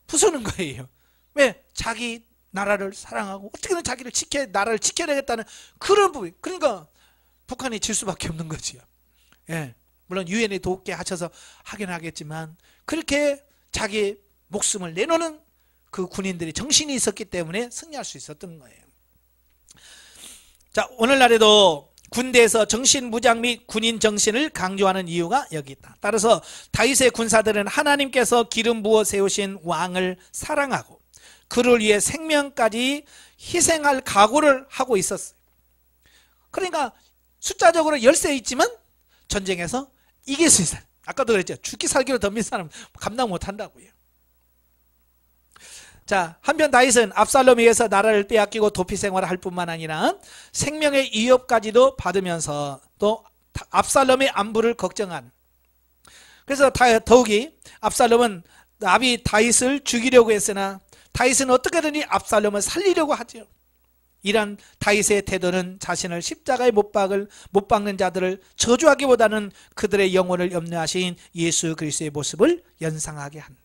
부수는 거예요. 왜? 자기 나라를 사랑하고 어떻게든 자기를 나라를 지켜야 되겠다는 그런 부분. 그러니까 북한이 질 수밖에 없는 거지요. 예, 물론 유엔이 돕게 하셔서 하긴 하겠지만 그렇게 자기 목숨을 내놓는 그 군인들이 정신이 있었기 때문에 승리할 수 있었던 거예요. 자, 오늘날에도 군대에서 정신무장 및 군인 정신을 강조하는 이유가 여기 있다. 따라서 다윗의 군사들은 하나님께서 기름 부어 세우신 왕을 사랑하고 그를 위해 생명까지 희생할 각오를 하고 있었어요. 그러니까 숫자적으로 열세 있지만 전쟁에서 이길 수 있어요. 아까도 그랬죠. 죽기 살기로 덤빈 사람 감당 못한다고요. 자, 한편 다윗은 압살롬에 의해서 나라를 빼앗기고 도피 생활을 할 뿐만 아니라 생명의 위협까지도 받으면서 또 압살롬의 안부를 걱정한, 그래서 더욱이 압살롬은 아비 다윗을 죽이려고 했으나 다윗은 어떻게든지 압살롬을 살리려고 하죠. 이런 다윗의 태도는 자신을 십자가에 못 박는 자들을 저주하기보다는 그들의 영혼을 염려하신 예수 그리스도의 모습을 연상하게 한다.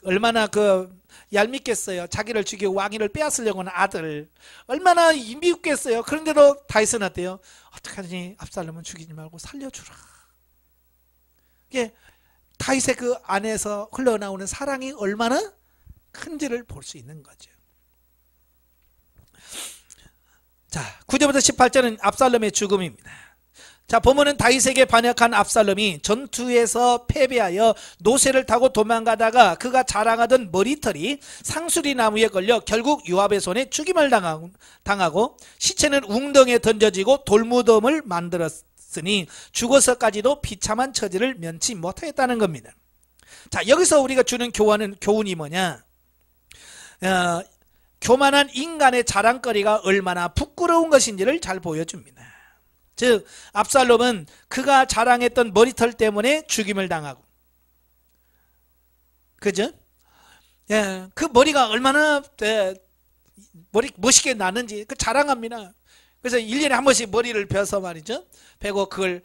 얼마나 얄밉겠어요. 자기를 죽이고 왕위를 빼앗으려고 하는 아들, 얼마나 미웠겠어요. 그런데도 다윗은 어때요? 어떡하니, 압살롬은 죽이지 말고 살려주라. 이게 다윗의 그 안에서 흘러나오는 사랑이 얼마나 큰지를 볼 수 있는 거죠. 자, 9절부터 18절은 압살롬의 죽음입니다. 자, 본문은 다윗에게 반역한 압살롬이 전투에서 패배하여 노새를 타고 도망가다가 그가 자랑하던 머리털이 상수리 나무에 걸려 결국 요압의 손에 죽임을 당하고 시체는 웅덩이에 던져지고 돌무덤을 만들었으니 죽어서까지도 비참한 처지를 면치 못하였다는 겁니다. 자, 여기서 우리가 주는 교훈이 뭐냐? 교만한 인간의 자랑거리가 얼마나 부끄러운 것인지를 잘 보여줍니다. 즉, 압살롬은 그가 자랑했던 머리털 때문에 죽임을 당하고, 그죠? 예, 그 머리가 얼마나 멋있게 나는지 그 자랑합니다. 그래서 1년에 한 번씩 머리를 벼서 말이죠, 베고 그걸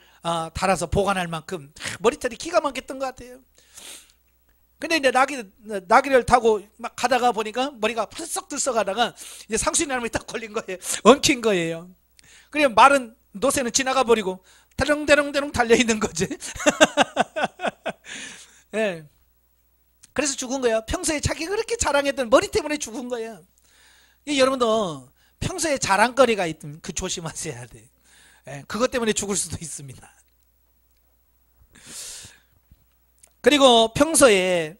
달아서 보관할 만큼 머리털이 기가 막혔던 것 같아요. 근데 이제 나귀를 타고 막 가다가 보니까 머리가 펄썩 들썩하다가 이제 상수리 나무에 딱 걸린 거예요. 엉킨 거예요. 그래 말은 노새는 지나가 버리고 대롱대롱대롱 달려있는 거지. 네. 그래서 죽은 거예요. 평소에 자기가 그렇게 자랑했던 머리 때문에 죽은 거예요. 여러분도 평소에 자랑거리가 있으면 그 조심하셔야 돼. 네. 그것 때문에 죽을 수도 있습니다. 그리고 평소에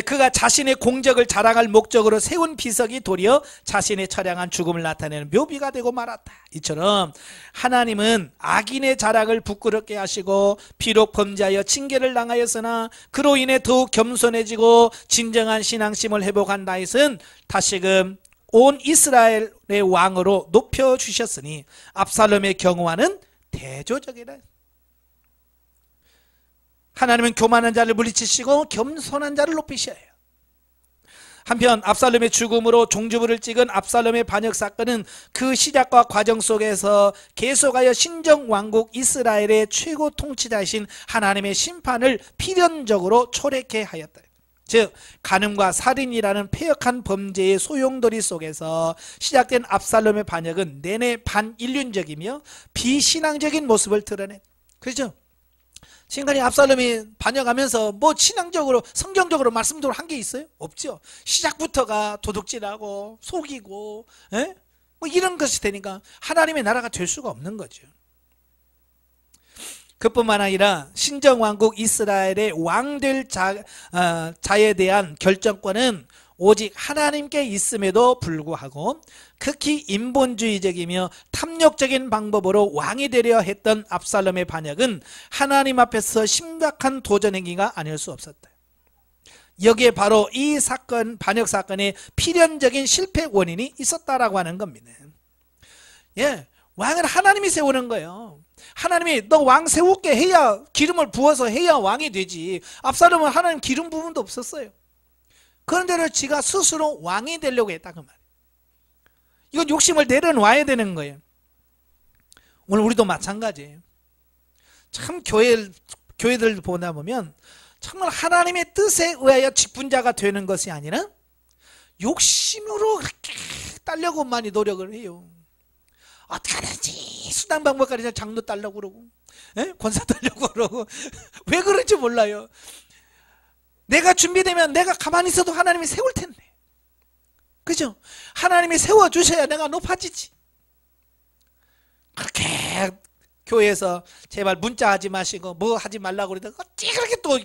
그가 자신의 공적을 자랑할 목적으로 세운 비석이 도리어 자신의 처량한 죽음을 나타내는 묘비가 되고 말았다. 이처럼 하나님은 악인의 자랑을 부끄럽게 하시고 비록 범죄하여 징계를 당하였으나 그로 인해 더욱 겸손해지고 진정한 신앙심을 회복한 다윗은 다시금 온 이스라엘의 왕으로 높여주셨으니 압살롬의 경우와는 대조적이다. 하나님은 교만한 자를 물리치시고 겸손한 자를 높이셔요. 한편 압살롬의 죽음으로 종주부를 찍은 압살롬의 반역 사건은 그 시작과 과정 속에서 계속하여 신정왕국 이스라엘의 최고 통치자이신 하나님의 심판을 필연적으로 초래케 하였다. 즉 간음과 살인이라는 폐역한 범죄의 소용돌이 속에서 시작된 압살롬의 반역은 내내 반인륜적이며 비신앙적인 모습을 드러낸, 그렇죠? 지금까지 압살롬이 반역하면서 뭐 신앙적으로 성경적으로 말씀대로 한 게 있어요? 없죠. 시작부터가 도둑질하고 속이고 뭐 이런 것이 되니까 하나님의 나라가 될 수가 없는 거죠. 그뿐만 아니라 신정왕국 이스라엘의 왕될 자에 대한 결정권은 오직 하나님께 있음에도 불구하고 극히 인본주의적이며 탐욕적인 방법으로 왕이 되려 했던 압살롬의 반역은 하나님 앞에서 심각한 도전행위가 아닐 수 없었다. 여기에 바로 이 사건, 반역 사건의 필연적인 실패 원인이 있었다라고 하는 겁니다. 예, 왕은 하나님이 세우는 거예요. 하나님이 너 왕 세울게 해야, 기름을 부어서 해야 왕이 되지. 압살롬은 하나님 기름 부분도 없었어요. 그런데도 지가 스스로 왕이 되려고 했다 그 말이에요. 이건 욕심을 내려놔야 되는 거예요. 오늘 우리도 마찬가지예요. 참 교회들 보다 보면 정말 하나님의 뜻에 의하여 직분자가 되는 것이 아니라 욕심으로 그렇게 따려고 많이 노력을 해요. 어떻게 하는지 수단 방법까지 장로 따려고 그러고 권사 따려고 그러고 왜 그런지 몰라요. 내가 준비되면 내가 가만히 있어도 하나님이 세울 텐데, 그죠? 하나님이 세워주셔야 내가 높아지지. 그렇게 교회에서 제발 문자 하지 마시고 뭐 하지 말라고 그러다가 어찌 그렇게 또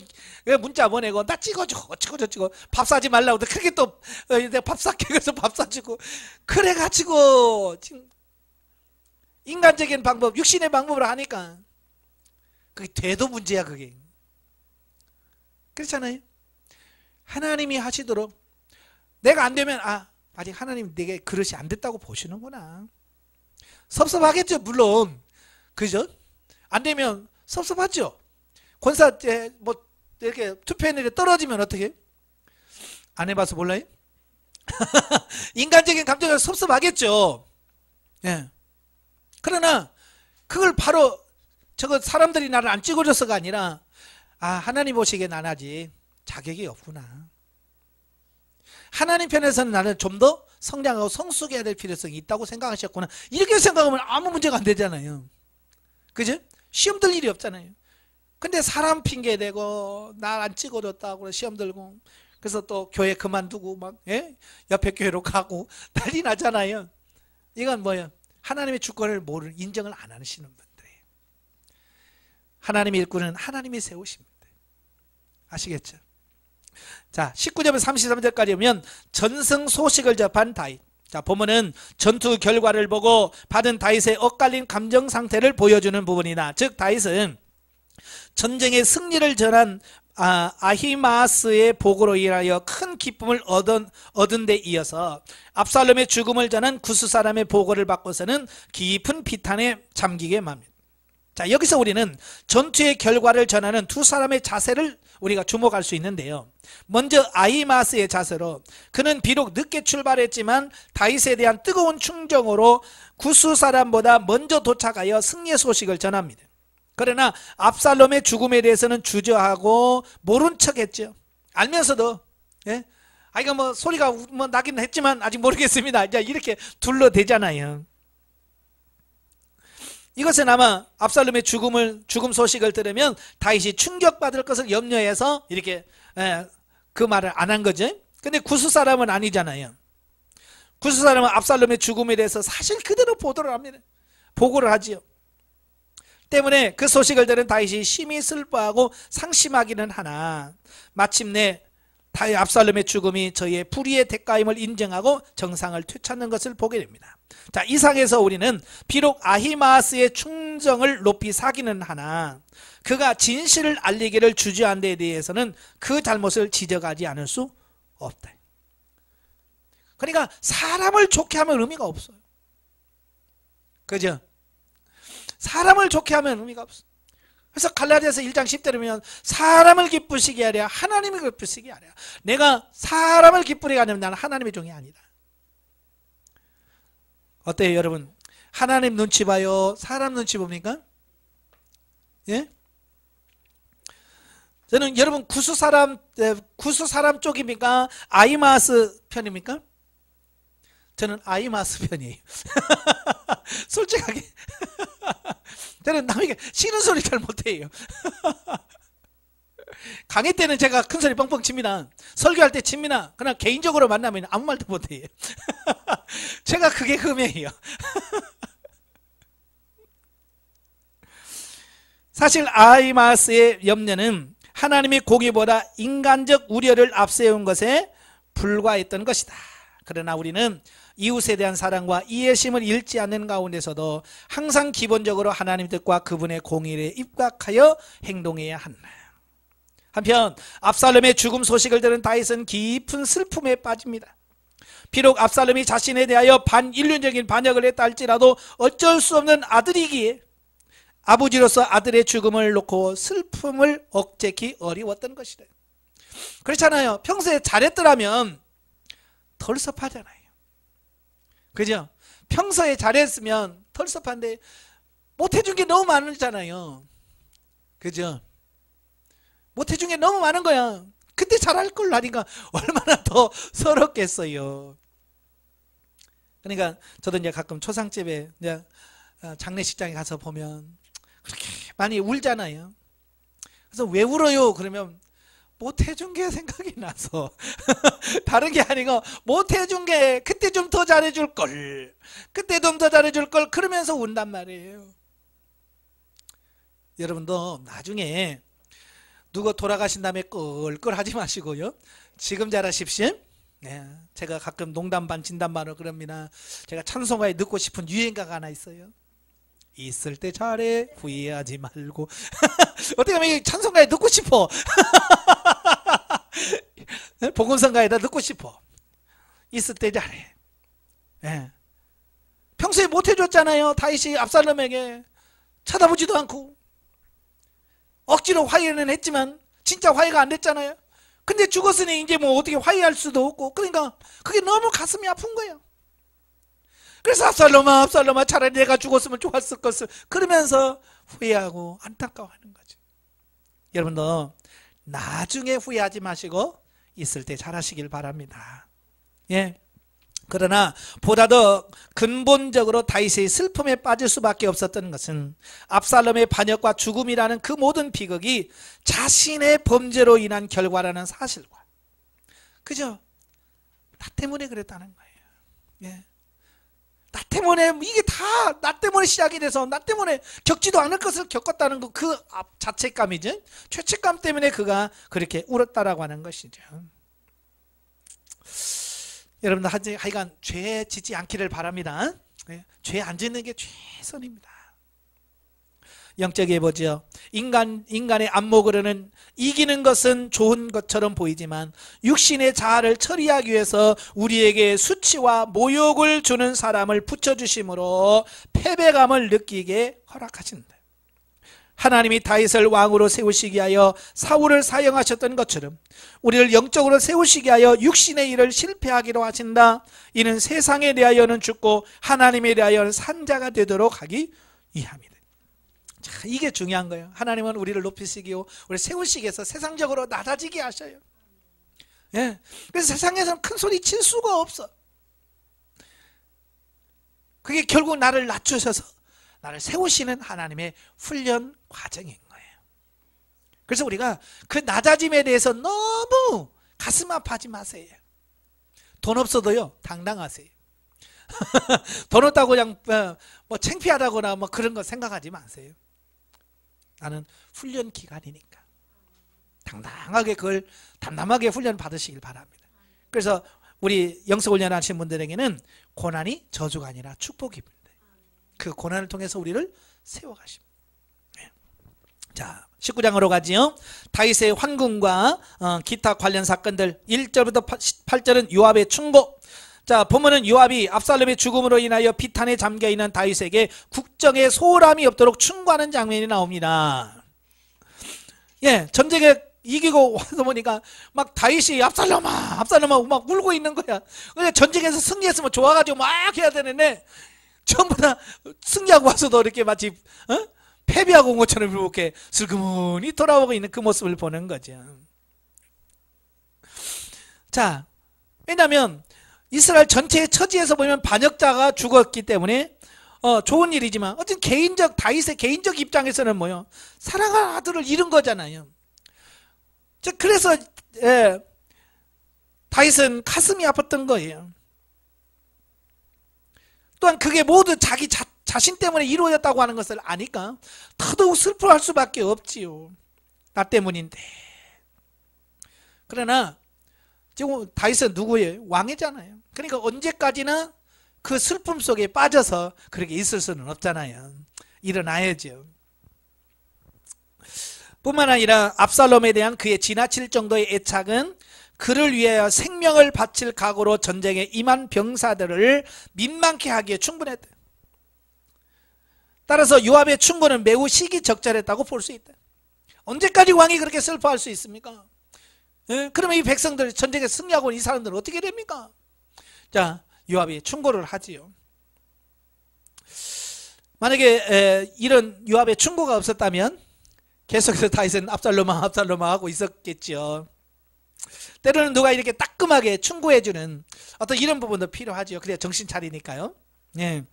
문자 보내고 나 찍어주고 어찌고 저찌고 밥 사지 말라고 그러다 그렇게 또 내가 밥 사게 해서 밥 사주고 그래가지고 지금 인간적인 방법, 육신의 방법으로 하니까 그게 돼도 문제야. 그게 그렇잖아요. 하나님이 하시도록 내가 안 되면 아직 하나님 내게 그릇이 안 됐다고 보시는구나. 섭섭하겠죠 물론. 그죠? 안 되면 섭섭하죠. 권사 때 뭐 이렇게 투표했는데 떨어지면 어떻게? 안 해봐서 몰라요? 인간적인 감정은 섭섭하겠죠. 예. 그러나 그걸 바로 저거 사람들이 나를 안 찍어줘서가 아니라 하나님 보시기엔 안 하지. 자격이 없구나. 하나님 편에서는 나는 좀 더 성장하고 성숙해야 될 필요성이 있다고 생각하셨구나. 이렇게 생각하면 아무 문제가 안 되잖아요. 그죠? 시험 들 일이 없잖아요. 근데 사람 핑계 대고 날 안 찍어줬다고 시험 들고 그래서 또 교회 그만두고 막 옆에 교회로 가고 난리 나잖아요. 이건 뭐예요? 하나님의 주권을 인정을 안 하시는 분들이에요. 하나님의 일꾼은 하나님이 세우십니다. 아시겠죠? 자, 19절부터 33절까지 보면 전승 소식을 접한 다윗. 자, 보면은 전투 결과를 보고 받은 다윗의 엇갈린 감정 상태를 보여주는 부분이다. 즉 다윗은 전쟁의 승리를 전한 아히마스의 보고로 인하여 큰 기쁨을 얻은 데 이어서 압살롬의 죽음을 전한 구스 사람의 보고를 받고서는 깊은 비탄에 잠기게 맙니다. 자, 여기서 우리는 전투의 결과를 전하는 두 사람의 자세를 우리가 주목할 수 있는데요. 먼저 아히마스의 자세로 그는 비록 늦게 출발했지만 다윗에 대한 뜨거운 충정으로 구스 사람보다 먼저 도착하여 승리의 소식을 전합니다. 그러나 압살롬의 죽음에 대해서는 주저하고 모른 척했죠. 알면서도 이거 뭐 소리가 뭐 나긴 했지만 아직 모르겠습니다. 이제 이렇게 둘러대잖아요. 이것은 아마 압살롬의 죽음 소식을 들으면 다윗이 충격받을 것을 염려해서 이렇게 그 말을 안 한 거죠. 근데 구스 사람은 아니잖아요. 구스 사람은 압살롬의 죽음에 대해서 사실 그대로 보고를 하지요. 때문에 그 소식을 들은 다윗이 심히 슬퍼하고 상심하기는 하나 마침내 압살롬의 죽음이 저희의 불의의 대가임을 인정하고 정상을 되찾는 것을 보게 됩니다. 자, 이상에서 우리는 비록 아히마스의 충정을 높이 사기는 하나 그가 진실을 알리기를 주저한 데에 대해서는 그 잘못을 지적하지 않을 수 없다. 그러니까 사람을 좋게 하면 의미가 없어요. 그죠? 사람을 좋게 하면 의미가 없어. 그래서 갈라디아서 1장 10절에 보면 사람을 기쁘시게 하랴 하나님을 기쁘시게 하랴. 내가 사람을 기쁘게 하려면 나는 하나님의 종이 아니다. 어때요 여러분? 하나님 눈치 봐요? 사람 눈치 봅니까? 예? 저는 여러분 구스 사람 쪽입니까? 아히마스 편입니까? 저는 아히마스 편이에요. 솔직하게 저는 남에게 싫은 소리 잘 못해요. 강의 때는 제가 큰 소리 뻥뻥 칩니다. 설교할 때 칩니다. 그러나 개인적으로 만나면 아무 말도 못해요. 제가 그게 흠이에요. 사실 아히마스의 염려는 하나님의 공의보다 인간적 우려를 앞세운 것에 불과했던 것이다. 그러나 우리는 이웃에 대한 사랑과 이해심을 잃지 않는 가운데서도 항상 기본적으로 하나님 뜻과 그분의 공의에 입각하여 행동해야 한다. 한편 압살롬의 죽음 소식을 들은 다윗은 깊은 슬픔에 빠집니다. 비록 압살롬이 자신에 대하여 반인륜적인 반역을 했다 할지라도 어쩔 수 없는 아들이기에 아버지로서 아들의 죽음을 놓고 슬픔을 억제기 어려웠던 것이다. 그렇잖아요. 평소에 잘했더라면 덜 섭하잖아요. 그죠? 평소에 잘했으면 덜 섭한데 못해준 게 너무 많잖아요. 그죠? 못해준 게 너무 많은 거야. 그때 잘할 걸 하니까 얼마나 더 서럽겠어요. 그러니까 저도 이제 가끔 초상집에 이제 장례식장에 가서 보면 그렇게 많이 울잖아요. 그래서 왜 울어요? 그러면 못해준 게 생각이 나서 다른 게 아니고 못해준 게 그때 좀 더 잘해줄 걸, 그때 좀 더 잘해줄 걸 그러면서 운단 말이에요. 여러분도 나중에 누가 돌아가신 다음에 껄껄하지 마시고요, 지금 잘하십시오. 네, 제가 가끔 농담 반 진담 반으로 그럽니다. 제가 찬송가에 넣고 싶은 유행가가 하나 있어요. 있을 때 잘해 후회하지 말고. 어떻게 하면 찬송가에 넣고 싶어. 복음성가에다 넣고 싶어. 있을 때 잘해. 네. 평소에 못해줬잖아요. 다윗이 압살롬에게 쳐다보지도 않고 억지로 화해는 했지만 진짜 화해가 안 됐잖아요. 근데 죽었으니 이제 뭐 어떻게 화해할 수도 없고, 그러니까 그게 너무 가슴이 아픈 거예요. 그래서 압살롬아 압살롬아 차라리 내가 죽었으면 좋았을 것을 그러면서 후회하고 안타까워하는 거죠. 여러분도 나중에 후회하지 마시고 있을 때 잘하시길 바랍니다. 예. 그러나 보다 더 근본적으로 다윗의 슬픔에 빠질 수밖에 없었던 것은 압살롬의 반역과 죽음이라는 그 모든 비극이 자신의 범죄로 인한 결과라는 사실과, 그죠? 나 때문에 그랬다는 거예요. 예. 나 때문에 이게 다 나 때문에 시작이 돼서 나 때문에 겪지도 않을 것을 겪었다는 거, 그 자책감이죠. 죄책감 때문에 그가 그렇게 울었다라고 하는 것이죠. 여러분들 하여간 죄 짓지 않기를 바랍니다. 죄 안 짓는 게 최선입니다. 영적에 보죠. 인간의 안목으로는 이기는 것은 좋은 것처럼 보이지만 육신의 자아를 처리하기 위해서 우리에게 수치와 모욕을 주는 사람을 붙여주심으로 패배감을 느끼게 허락하신다. 하나님이 다윗을 왕으로 세우시기 위하여 사울을 사용하셨던 것처럼 우리를 영적으로 세우시기 위하여 육신의 일을 실패하기로 하신다. 이는 세상에 대하여는 죽고 하나님에 대하여는 산 자가 되도록 하기 위함이다. 자, 이게 중요한 거예요. 하나님은 우리를 높이시기요 우리를 세우시기 위해서 세상적으로 낮아지게 하셔요. 예. 그래서 세상에서는 큰 소리 칠 수가 없어. 그게 결국 나를 낮추셔서 나를 세우시는 하나님의 훈련 과정인 거예요. 그래서 우리가 그 낮아짐에 대해서 너무 가슴 아파하지 마세요. 돈 없어도요 당당하세요. 돈 없다고 그냥 뭐 창피하다거나 뭐 그런 거 생각하지 마세요. 나는 훈련 기간이니까 당당하게 그걸 담담하게 훈련 받으시길 바랍니다. 그래서 우리 영성훈련 하신 분들에게는 고난이 저주가 아니라 축복입니다. 그 고난을 통해서 우리를 세워가십니다. 자, 19장으로 가지요. 다윗의 환궁과 기타 관련 사건들 1절부터 8절은 요압의 충고. 자, 보면은 요압이 압살롬의 죽음으로 인하여 비탄에 잠겨있는 다윗에게 국정에 소홀함이 없도록 충고하는 장면이 나옵니다. 예, 전쟁에 이기고 와서 보니까 막 다윗이 압살롬아 압살롬아 막 울고 있는 거야. 그러니까 전쟁에서 승리했으면 좋아가지고 막 해야 되는데 전부 다 승리하고 와서도 이렇게 마치 패배하고 온 것처럼 이렇게 슬그머니 돌아오고 있는 그 모습을 보는 거죠. 자, 왜냐하면 이스라엘 전체의 처지에서 보면 반역자가 죽었기 때문에 좋은 일이지만 어쨌든 다윗의 개인적 입장에서는 뭐요? 사랑하는 아들을 잃은 거잖아요. 그래서 다윗은 가슴이 아팠던 거예요. 또한 그게 모두 자기 자신 때문에 이루어졌다고 하는 것을 아니까 더더욱 슬퍼할 수밖에 없지요. 나 때문인데. 그러나 지금 다윗은 누구예요? 왕이잖아요. 그러니까 언제까지나 그 슬픔 속에 빠져서 그렇게 있을 수는 없잖아요. 일어나야죠. 뿐만 아니라 압살롬에 대한 그의 지나칠 정도의 애착은 그를 위하여 생명을 바칠 각오로 전쟁에 임한 병사들을 민망케 하기에 충분했다. 따라서 요압의 충고는 매우 시기적절했다고 볼 수 있다. 언제까지 왕이 그렇게 슬퍼할 수 있습니까? 그러면 이 백성들 전쟁에 승리하고 이 사람들은 어떻게 됩니까? 자, 요압이 충고를 하지요. 만약에 이런 요압의 충고가 없었다면 계속해서 다윗은 압살롬아 압살롬아 하고 있었겠죠. 때로는 누가 이렇게 따끔하게 충고해주는 어떤 이런 부분도 필요하죠. 그래야 정신 차리니까요. 예.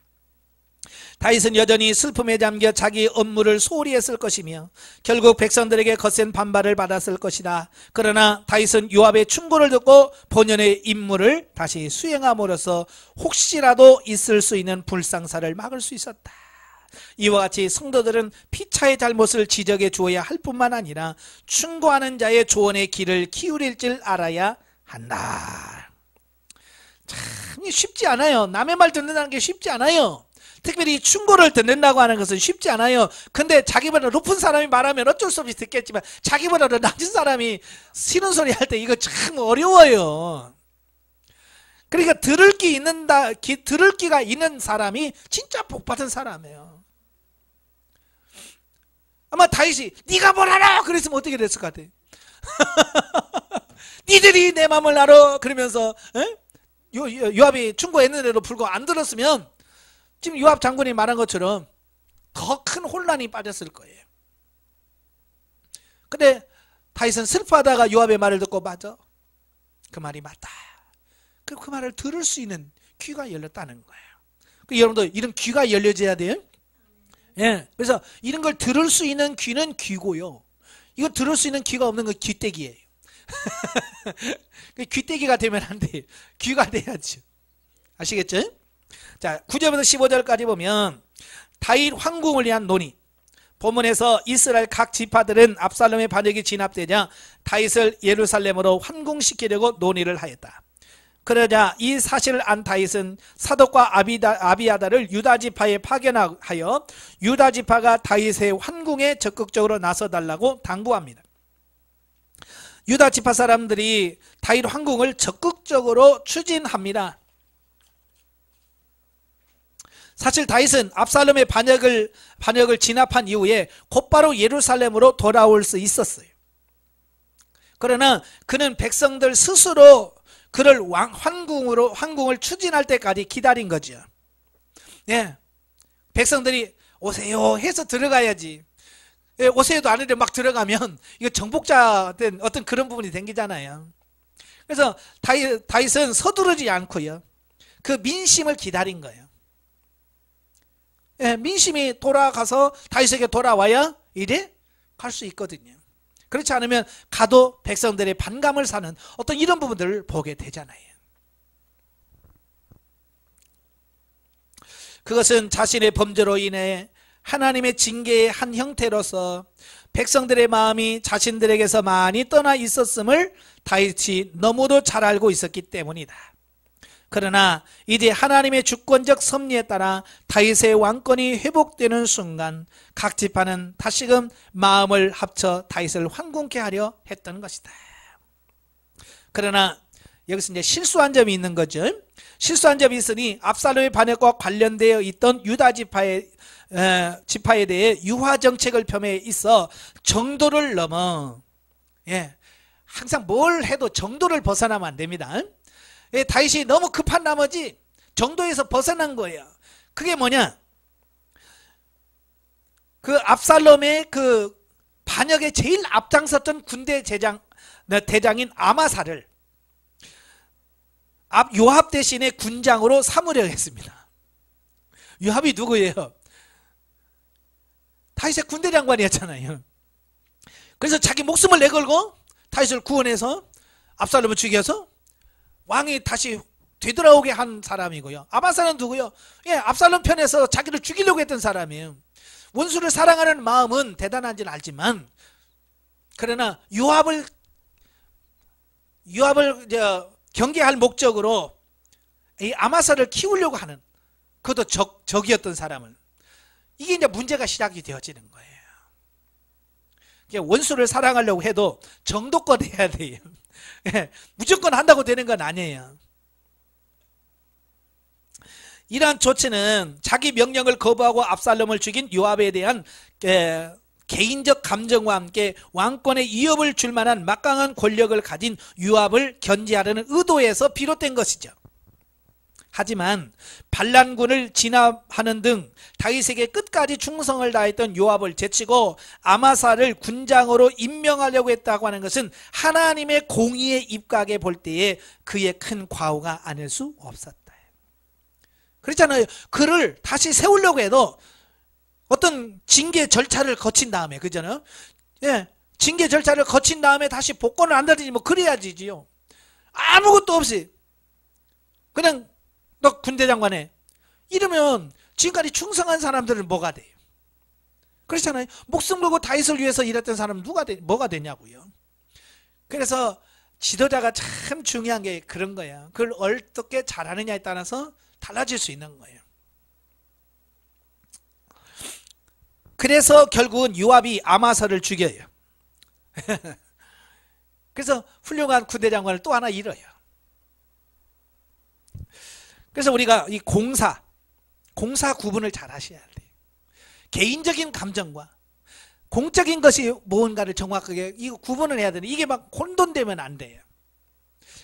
다윗은 여전히 슬픔에 잠겨 자기 업무를 소홀히 했을 것이며 결국 백성들에게 거센 반발을 받았을 것이다. 그러나 다윗은 요압의 충고를 듣고 본연의 임무를 다시 수행함으로써 혹시라도 있을 수 있는 불상사를 막을 수 있었다. 이와 같이 성도들은 피차의 잘못을 지적해 주어야 할 뿐만 아니라 충고하는 자의 조언의 귀를 기울일 줄 알아야 한다. 참 쉽지 않아요. 남의 말 듣는다는 게 쉽지 않아요. 특별히 충고를 듣는다고 하는 것은 쉽지 않아요. 근데 자기보다 높은 사람이 말하면 어쩔 수 없이 듣겠지만 자기보다 더 낮은 사람이 싫은 소리 할 때 이거 참 어려워요. 그러니까 들을 귀가 있는 사람이 진짜 복받은 사람이에요. 아마 다윗이 네가 뭘 알아? 그랬으면 어떻게 됐을 것 같아? 니들이 내 마음을 알아? 그러면서 요압이 충고했는데도 불구하고 안 들었으면 지금 요압 장군이 말한 것처럼 더 큰 혼란이 빠졌을 거예요. 근데 다윗은 슬퍼하다가 요압의 말을 듣고 맞아, 그 말이 맞다. 그 말을 들을 수 있는 귀가 열렸다는 거예요. 여러분도 이런 귀가 열려져야 돼요. 예, 그래서 이런 걸 들을 수 있는 귀는 귀고요. 이거 들을 수 있는 귀가 없는 건 귀때기예요. 귀때기가 되면 안 돼요. 귀가 돼야죠. 아시겠죠? 자, 9절부터 15절까지 보면 다윗 황궁을 위한 논의. 본문에서 이스라엘 각 지파들은 압살롬의 반역이 진압되자 다윗을 예루살렘으로 환궁시키려고 논의를 하였다. 그러자 이 사실을 안 다윗은 사독과 아비아다를 유다 지파에 파견하여 유다 지파가 다윗의 환궁에 적극적으로 나서달라고 당부합니다. 유다 지파 사람들이 다윗 황궁을 적극적으로 추진합니다. 사실 다윗은 압살롬의 반역을 진압한 이후에 곧바로 예루살렘으로 돌아올 수 있었어요. 그러나 그는 백성들 스스로 그를 황궁을 추진할 때까지 기다린 거죠. 예, 백성들이 오세요 해서 들어가야지. 예, 오세요도 아닌데 막 들어가면 이거 정복자 된 어떤 그런 부분이 생기잖아요. 그래서 다윗은 서두르지 않고요, 그 민심을 기다린 거예요. 예, 민심이 돌아가서 다윗에게 돌아와야 이래 갈 수 있거든요. 그렇지 않으면 가도 백성들의 반감을 사는 어떤 이런 부분들을 보게 되잖아요. 그것은 자신의 범죄로 인해 하나님의 징계의 한 형태로서 백성들의 마음이 자신들에게서 많이 떠나 있었음을 다윗이 너무도 잘 알고 있었기 때문이다. 그러나 이제 하나님의 주권적 섭리에 따라 다윗의 왕권이 회복되는 순간 각 지파는 다시금 마음을 합쳐 다윗을 황궁케 하려 했던 것이다. 그러나 여기서 이제 실수한 점이 있는 거죠. 실수한 점이 있으니 압살롬의 반역과 관련되어 있던 유다 지파에 대해 유화 정책을 폄해 있어 정도를 넘어, 예, 항상 뭘 해도 정도를 벗어나면 안 됩니다. 예, 다윗이 너무 급한 나머지 정도에서 벗어난 거예요. 그게 뭐냐? 그 압살롬의 그 반역에 제일 앞장섰던 군대 대장인 아마사를 요압 대신에 군장으로 삼으려 했습니다. 요압이 누구예요? 다윗의 군대 장관이었잖아요. 그래서 자기 목숨을 내걸고 다윗을 구원해서 압살롬을 죽여서 왕이 다시 되돌아오게 한 사람이고요. 아마사는 누구요? 예, 압살롬 편에서 자기를 죽이려고 했던 사람이에요. 원수를 사랑하는 마음은 대단한지는 알지만, 그러나 요압을 경계할 목적으로 이 아마사를 키우려고 하는, 그것도 적이었던 사람을, 이게 이제 문제가 시작이 되어지는 거예요. 원수를 사랑하려고 해도 정도껏 해야 돼요. 무조건 한다고 되는 건 아니에요. 이러한 조치는 자기 명령을 거부하고 압살롬을 죽인 요압에 대한 개인적 감정과 함께 왕권의 위협을 줄 만한 막강한 권력을 가진 요압을 견제하려는 의도에서 비롯된 것이죠. 하지만 반란군을 진압하는 등 다윗에게 끝까지 충성을 다했던 요압을 제치고 아마사를 군장으로 임명하려고 했다고 하는 것은 하나님의 공의의 입각에 볼 때에 그의 큰 과오가 아닐 수 없었다. 그렇잖아요. 그를 다시 세우려고 해도 어떤 징계 절차를 거친 다음에, 그잖아요. 예, 징계 절차를 거친 다음에 다시 복권을 한다든지 뭐 그래야지요. 아무것도 없이 그냥 너 군대 장관에 이러면 지금까지 충성한 사람들은 뭐가 돼요? 그렇잖아요. 목숨 걸고 다윗을 위해서 일했던 사람은 뭐가 되냐고요. 그래서 지도자가 참 중요한 게 그런 거야. 그걸 어떻게 잘하느냐에 따라서 달라질 수 있는 거예요. 그래서 결국은 요압이 아마사를 죽여요. 그래서 훌륭한 군대 장관을 또 하나 잃어요. 그래서 우리가 이 공사 구분을 잘 하셔야 돼요. 개인적인 감정과 공적인 것이 무언가를 정확하게 이거 구분을 해야 되는데 이게 막 혼돈되면 안 돼요.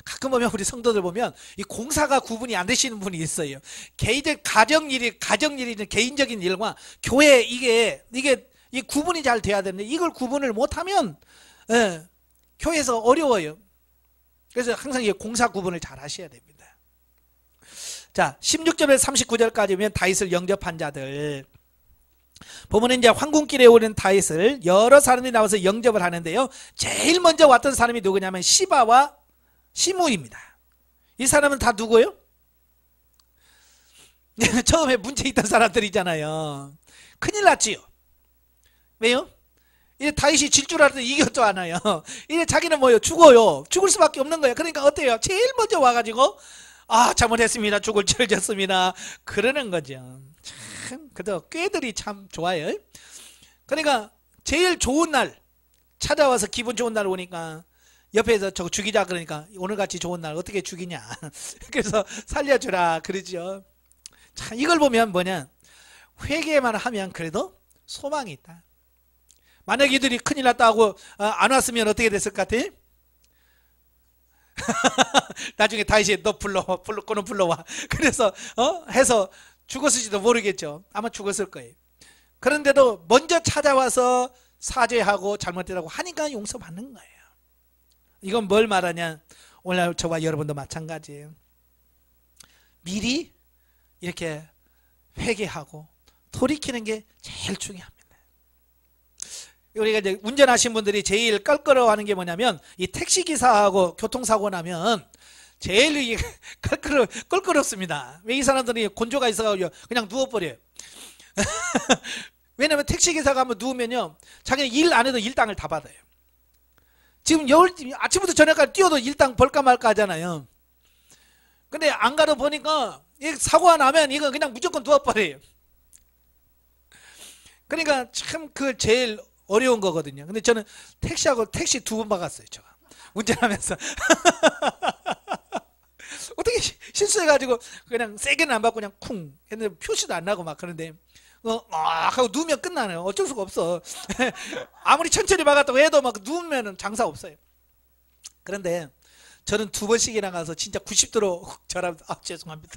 가끔 보면 우리 성도들 보면 이 공사가 구분이 안 되시는 분이 있어요. 개인적 가정일이 개인적인 일과 교회 이게 이 구분이 잘 돼야 되는데 이걸 구분을 못하면 교회에서 어려워요. 그래서 항상 이 공사 구분을 잘 하셔야 됩니다. 자, 16절에서 39절까지면 다윗을 영접한 자들. 보면은 이제 황궁길에 오른 다윗을 여러 사람이 나와서 영접을 하는데요. 제일 먼저 왔던 사람이 누구냐면 시바와 시므입니다. 이 사람은 다 누구예요? 처음에 문제 있던 사람들이잖아요. 큰일 났지요. 왜요? 이제 다윗이 질 줄 알았더니 이겼도 않아요. 이제 자기는 뭐예요? 죽어요. 죽을 수밖에 없는 거예요. 그러니까 어때요? 제일 먼저 와가지고 잘못했습니다. 죽을 죄를 졌습니다. 그러는 거죠. 참, 그래도 꾀들이 참 좋아요. 그러니까 제일 좋은 날 찾아와서 기분 좋은 날 오니까 옆에서 저거 죽이자 그러니까 오늘같이 좋은 날 어떻게 죽이냐. 그래서 살려주라 그러죠. 참 이걸 보면 뭐냐, 회개만 하면 그래도 소망이 있다. 만약 이들이 큰일 났다고 안 왔으면 어떻게 됐을 것 같아? 나중에 다윗이 너 꼬는 불러와. 그래서 해서 죽었을지도 모르겠죠. 아마 죽었을 거예요. 그런데도 먼저 찾아와서 사죄하고 잘못했다고 하니까 용서받는 거예요. 이건 뭘 말하냐, 오늘 저와 여러분도 마찬가지예요. 미리 이렇게 회개하고 돌이키는 게 제일 중요합니다. 우리가 이제 운전하신 분들이 제일 껄끄러워하는 게 뭐냐면 이 택시기사하고 교통사고 나면 제일 껄끄럽습니다. 왜? 이 사람들이 곤조가 있어가지고 그냥 누워버려요. 왜냐면 택시기사가 한번 누우면요, 자기는 일 안 해도 일당을 다 받아요. 지금 아침부터 저녁까지 뛰어도 일당 벌까 말까 하잖아요. 근데 안 가도 보니까 사고가 나면 이거 그냥 무조건 누워버려요. 그러니까 참 그 제일 어려운 거거든요. 근데 저는 택시 2번 박았어요. 저 운전하면서. 어떻게 실수해가지고 그냥 세게는 안 받고 그냥 쿵 했는데 표시도 안 나고 막 그런데 하고 누우면 끝나네요. 어쩔 수가 없어. 아무리 천천히 박았다고 해도 막 누우면 장사 없어요. 그런데 저는 2번씩이나 가서 진짜 90도로 저랑 죄송합니다.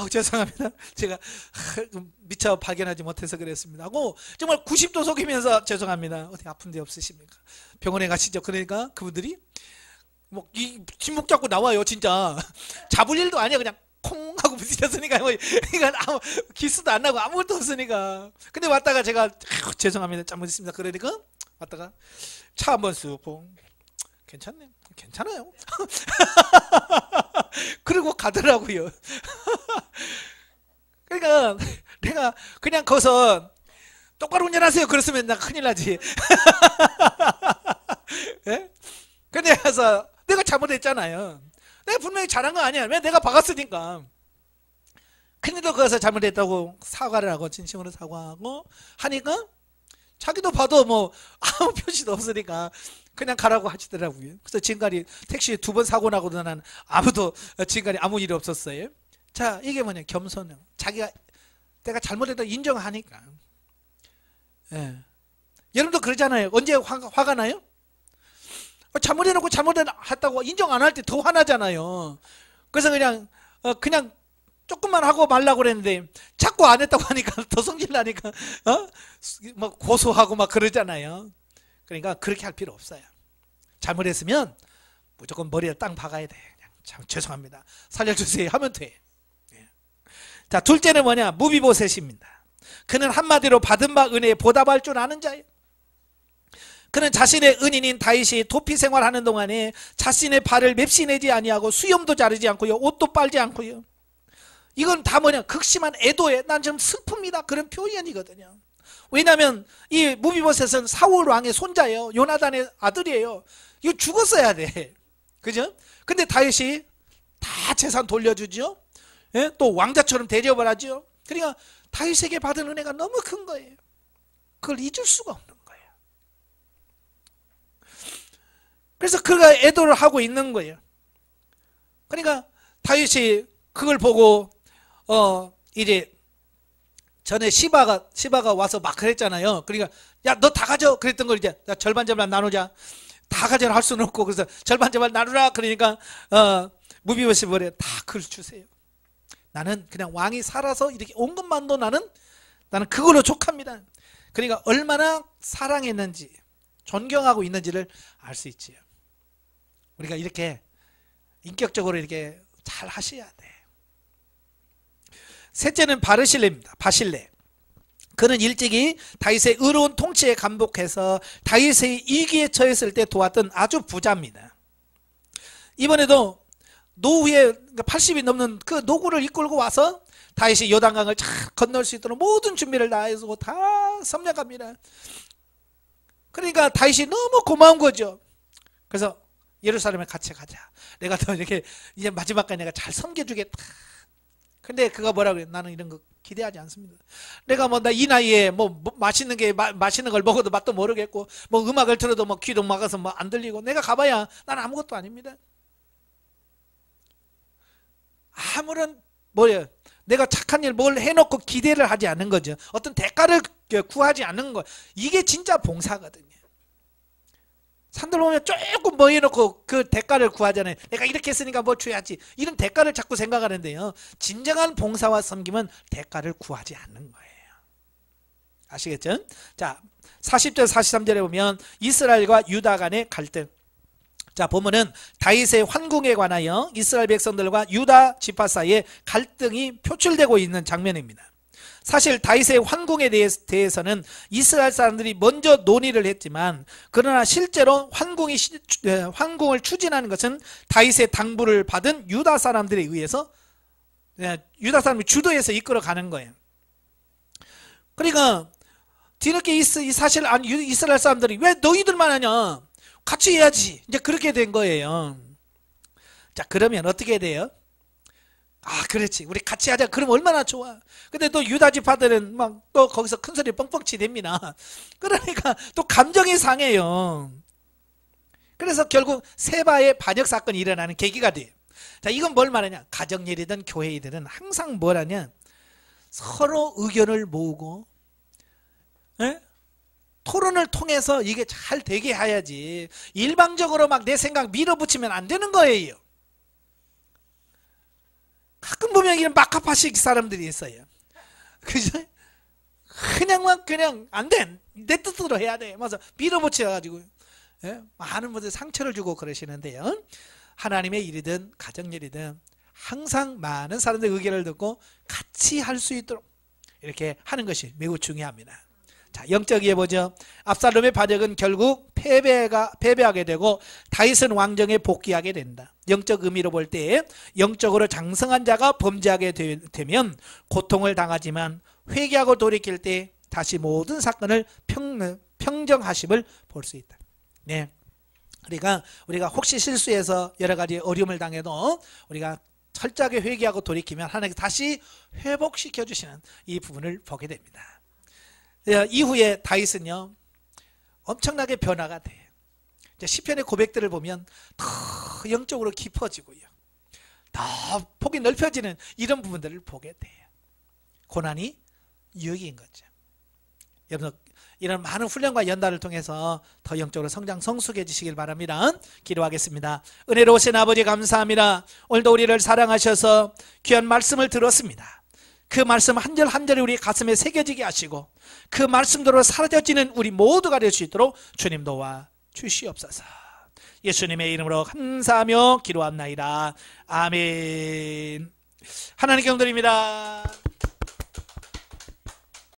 죄송합니다. 제가 미처 발견하지 못해서 그랬습니다 하고 정말 90도 속이면서 죄송합니다. 어디 아픈 데 없으십니까? 병원에 가시죠. 그러니까 그분들이 뭐 이 뒷목 잡고 나와요. 진짜 잡을 일도 아니야. 그냥 콩 하고 부딪혔으니까 그러니까 기스도 안 나고 아무것도 없으니까. 근데 왔다가 제가 죄송합니다. 잘못했습니다. 그러니까 왔다가 차 한번 쑥 괜찮네. 괜찮아요. 그리고 가더라고요. 그러니까 내가 그냥 거기서 똑바로 운전하세요 그랬으면 나 큰일 나지. 예? 근데 가서 내가 잘못했잖아요. 내가 분명히 잘한 거 아니야. 왜? 내가 박았으니까. 근데도 거기서 잘못했다고 사과를 하고 진심으로 사과하고 하니까 자기도 봐도 뭐 아무 표시도 없으니까 그냥 가라고 하시더라고요. 그래서 지금까지 택시 2번 사고 나고도 난 아무도 지금까지 아무 일이 없었어요. 자, 이게 뭐냐, 겸손은 자기가 내가 잘못했다고 인정하니까. 예. 여러분도 그러잖아요. 언제 화가 나요? 잘못해놓고 잘못했다고 인정 안 할 때 더 화나잖아요. 그래서 그냥 조금만 하고 말라고 그랬는데 자꾸 안 했다고 하니까 더 성질 나니까 막 고소하고 막 그러잖아요. 그러니까 그렇게 할 필요 없어요. 잘못했으면 무조건 머리에 땅 박아야 돼. 그냥 참 죄송합니다. 살려주세요 하면 돼. 자, 둘째는 뭐냐? 무비보셋입니다. 그는 한마디로 받은 바 은혜에 보답할 줄 아는 자예요. 그는 자신의 은인인 다윗이 도피 생활하는 동안에 자신의 발을 맵시내지 아니하고 수염도 자르지 않고요, 옷도 빨지 않고요. 이건 다 뭐냐? 극심한 애도에 난 좀 슬픕니다. 그런 표현이거든요. 왜냐하면 이 무비보셋은 사울 왕의 손자예요. 요나단의 아들이에요. 이거 죽었어야 돼. 그죠? 근데 다윗이 다 재산 돌려주죠. 예? 또 왕자처럼 대접을 하죠. 그러니까 다윗에게 받은 은혜가 너무 큰 거예요. 그걸 잊을 수가 없는 거예요. 그래서 그가 애도를 하고 있는 거예요. 그러니까 다윗이 그걸 보고 이제 전에 시바가 와서 막 그랬잖아요. 그러니까 야, 너 다 가져 그랬던 걸 이제 절반 나누자. 다 가져라 할 수는 없고, 그래서 절반 나누라 그러니까 무비보셋이 뭐래? 다 그걸 주세요. 나는 그냥 왕이 살아서 이렇게 온 것만도 나는 그걸로 족합니다. 그러니까 얼마나 사랑했는지 존경하고 있는지를 알 수 있지요. 우리가 이렇게 인격적으로 이렇게 잘 하셔야 돼. 셋째는 바르실레입니다. 바실레. 그는 일찍이 다윗의 의로운 통치에 감복해서 다윗의 위기에 처했을 때 도왔던 아주 부자입니다. 이번에도 노후에 80이 넘는 그 노구를 이끌고 와서 다윗이 요단강을 잘 건널 수 있도록 모든 준비를 다 해서 다 섭렵합니다. 그러니까 다윗이 너무 고마운 거죠. 그래서 예루살렘에 같이 가자. 내가 더 이렇게 이제 마지막까지 내가 잘 섬겨주겠다. 근데 그가 뭐라고 그래? 나는 이런 거 기대하지 않습니다. 내가 뭐 나 이 나이에 뭐 맛있는 걸 먹어도 맛도 모르겠고, 뭐 음악을 들어도 뭐 귀도 막아서 뭐 안 들리고, 내가 가봐야 난 아무것도 아닙니다. 아무런 내가 착한 일 뭘 해놓고 기대를 하지 않는 거죠. 어떤 대가를 구하지 않는 거. 이게 진짜 봉사거든요. 산들 보면 조금 뭐 해놓고 그 대가를 구하잖아요. 내가 이렇게 했으니까 뭐 줘야지. 이런 대가를 자꾸 생각하는데요. 진정한 봉사와 섬김은 대가를 구하지 않는 거예요. 아시겠죠? 자, 40절 43절에 보면 이스라엘과 유다 간의 갈등. 자, 보면은 다윗의 환궁에 관하여 이스라엘 백성들과 유다 지파 사이에 갈등이 표출되고 있는 장면입니다. 사실 다윗의 환궁에 대해서는 이스라엘 사람들이 먼저 논의를 했지만, 그러나 실제로 환궁을 추진하는 것은 다윗의 당부를 받은 유다 사람들에 의해서, 유다 사람이 주도해서 이끌어가는 거예요. 그러니까 뒤늦게 이 사실 안 이스라엘 사람들이 왜 너희들만 하냐, 같이 해야지, 이제 그렇게 된 거예요. 자, 그러면 어떻게 돼요? 아, 그렇지, 우리 같이 하자. 그럼 얼마나 좋아. 근데 또 유다 지파들은 막 또 거기서 큰 소리 뻥뻥 치댑니다. 그러니까 또 감정이 상해요. 그래서 결국 세바의 반역 사건이 일어나는 계기가 돼요. 자, 이건 뭘 말하냐? 가정일이든 교회이든 항상 뭘 하냐? 서로 의견을 모으고, 토론을 통해서 이게 잘 되게 해야지. 일방적으로 막 내 생각 밀어붙이면 안 되는 거예요. 가끔 보면 이런 막가파식 사람들이 있어요. 그죠? 그냥 안 돼. 내 뜻으로 해야 돼. 맞아. 밀어붙여가지고 많은 분들 상처를 주고 그러시는데요. 하나님의 일이든 가정일이든 항상 많은 사람들의 의견을 듣고 같이 할 수 있도록 이렇게 하는 것이 매우 중요합니다. 자, 영적이에 보죠. 압살롬의 반역은 결국 패배하게 되고 다윗은 왕정에 복귀하게 된다. 영적 의미로 볼 때 영적으로 장성한 자가 범죄하게 되면 고통을 당하지만 회개하고 돌이킬 때 다시 모든 사건을 평정하심을 볼 수 있다. 네. 그러니까 우리가 혹시 실수해서 여러 가지 어려움을 당해도 우리가 철저하게 회개하고 돌이키면 하나님께서 다시 회복시켜 주시는 이 부분을 보게 됩니다. 이후에 다윗은요 엄청나게 변화가 돼요. 시편의 고백들을 보면 더 영적으로 깊어지고요, 더 폭이 넓혀지는 이런 부분들을 보게 돼요. 고난이 유익인 거죠. 여러분, 이런 많은 훈련과 연단을 통해서 더 영적으로 성장 성숙해지시길 바랍니다. 기도하겠습니다. 은혜로우신 아버지 감사합니다. 오늘도 우리를 사랑하셔서 귀한 말씀을 들었습니다. 그 말씀 한 절 한 절이 우리 가슴에 새겨지게 하시고 그 말씀대로 사라져지는 우리 모두가 될 수 있도록 주님 도와 주시옵소서. 예수님의 이름으로 감사하며 기도합나이다. 아멘. 하나님께 영드립니다.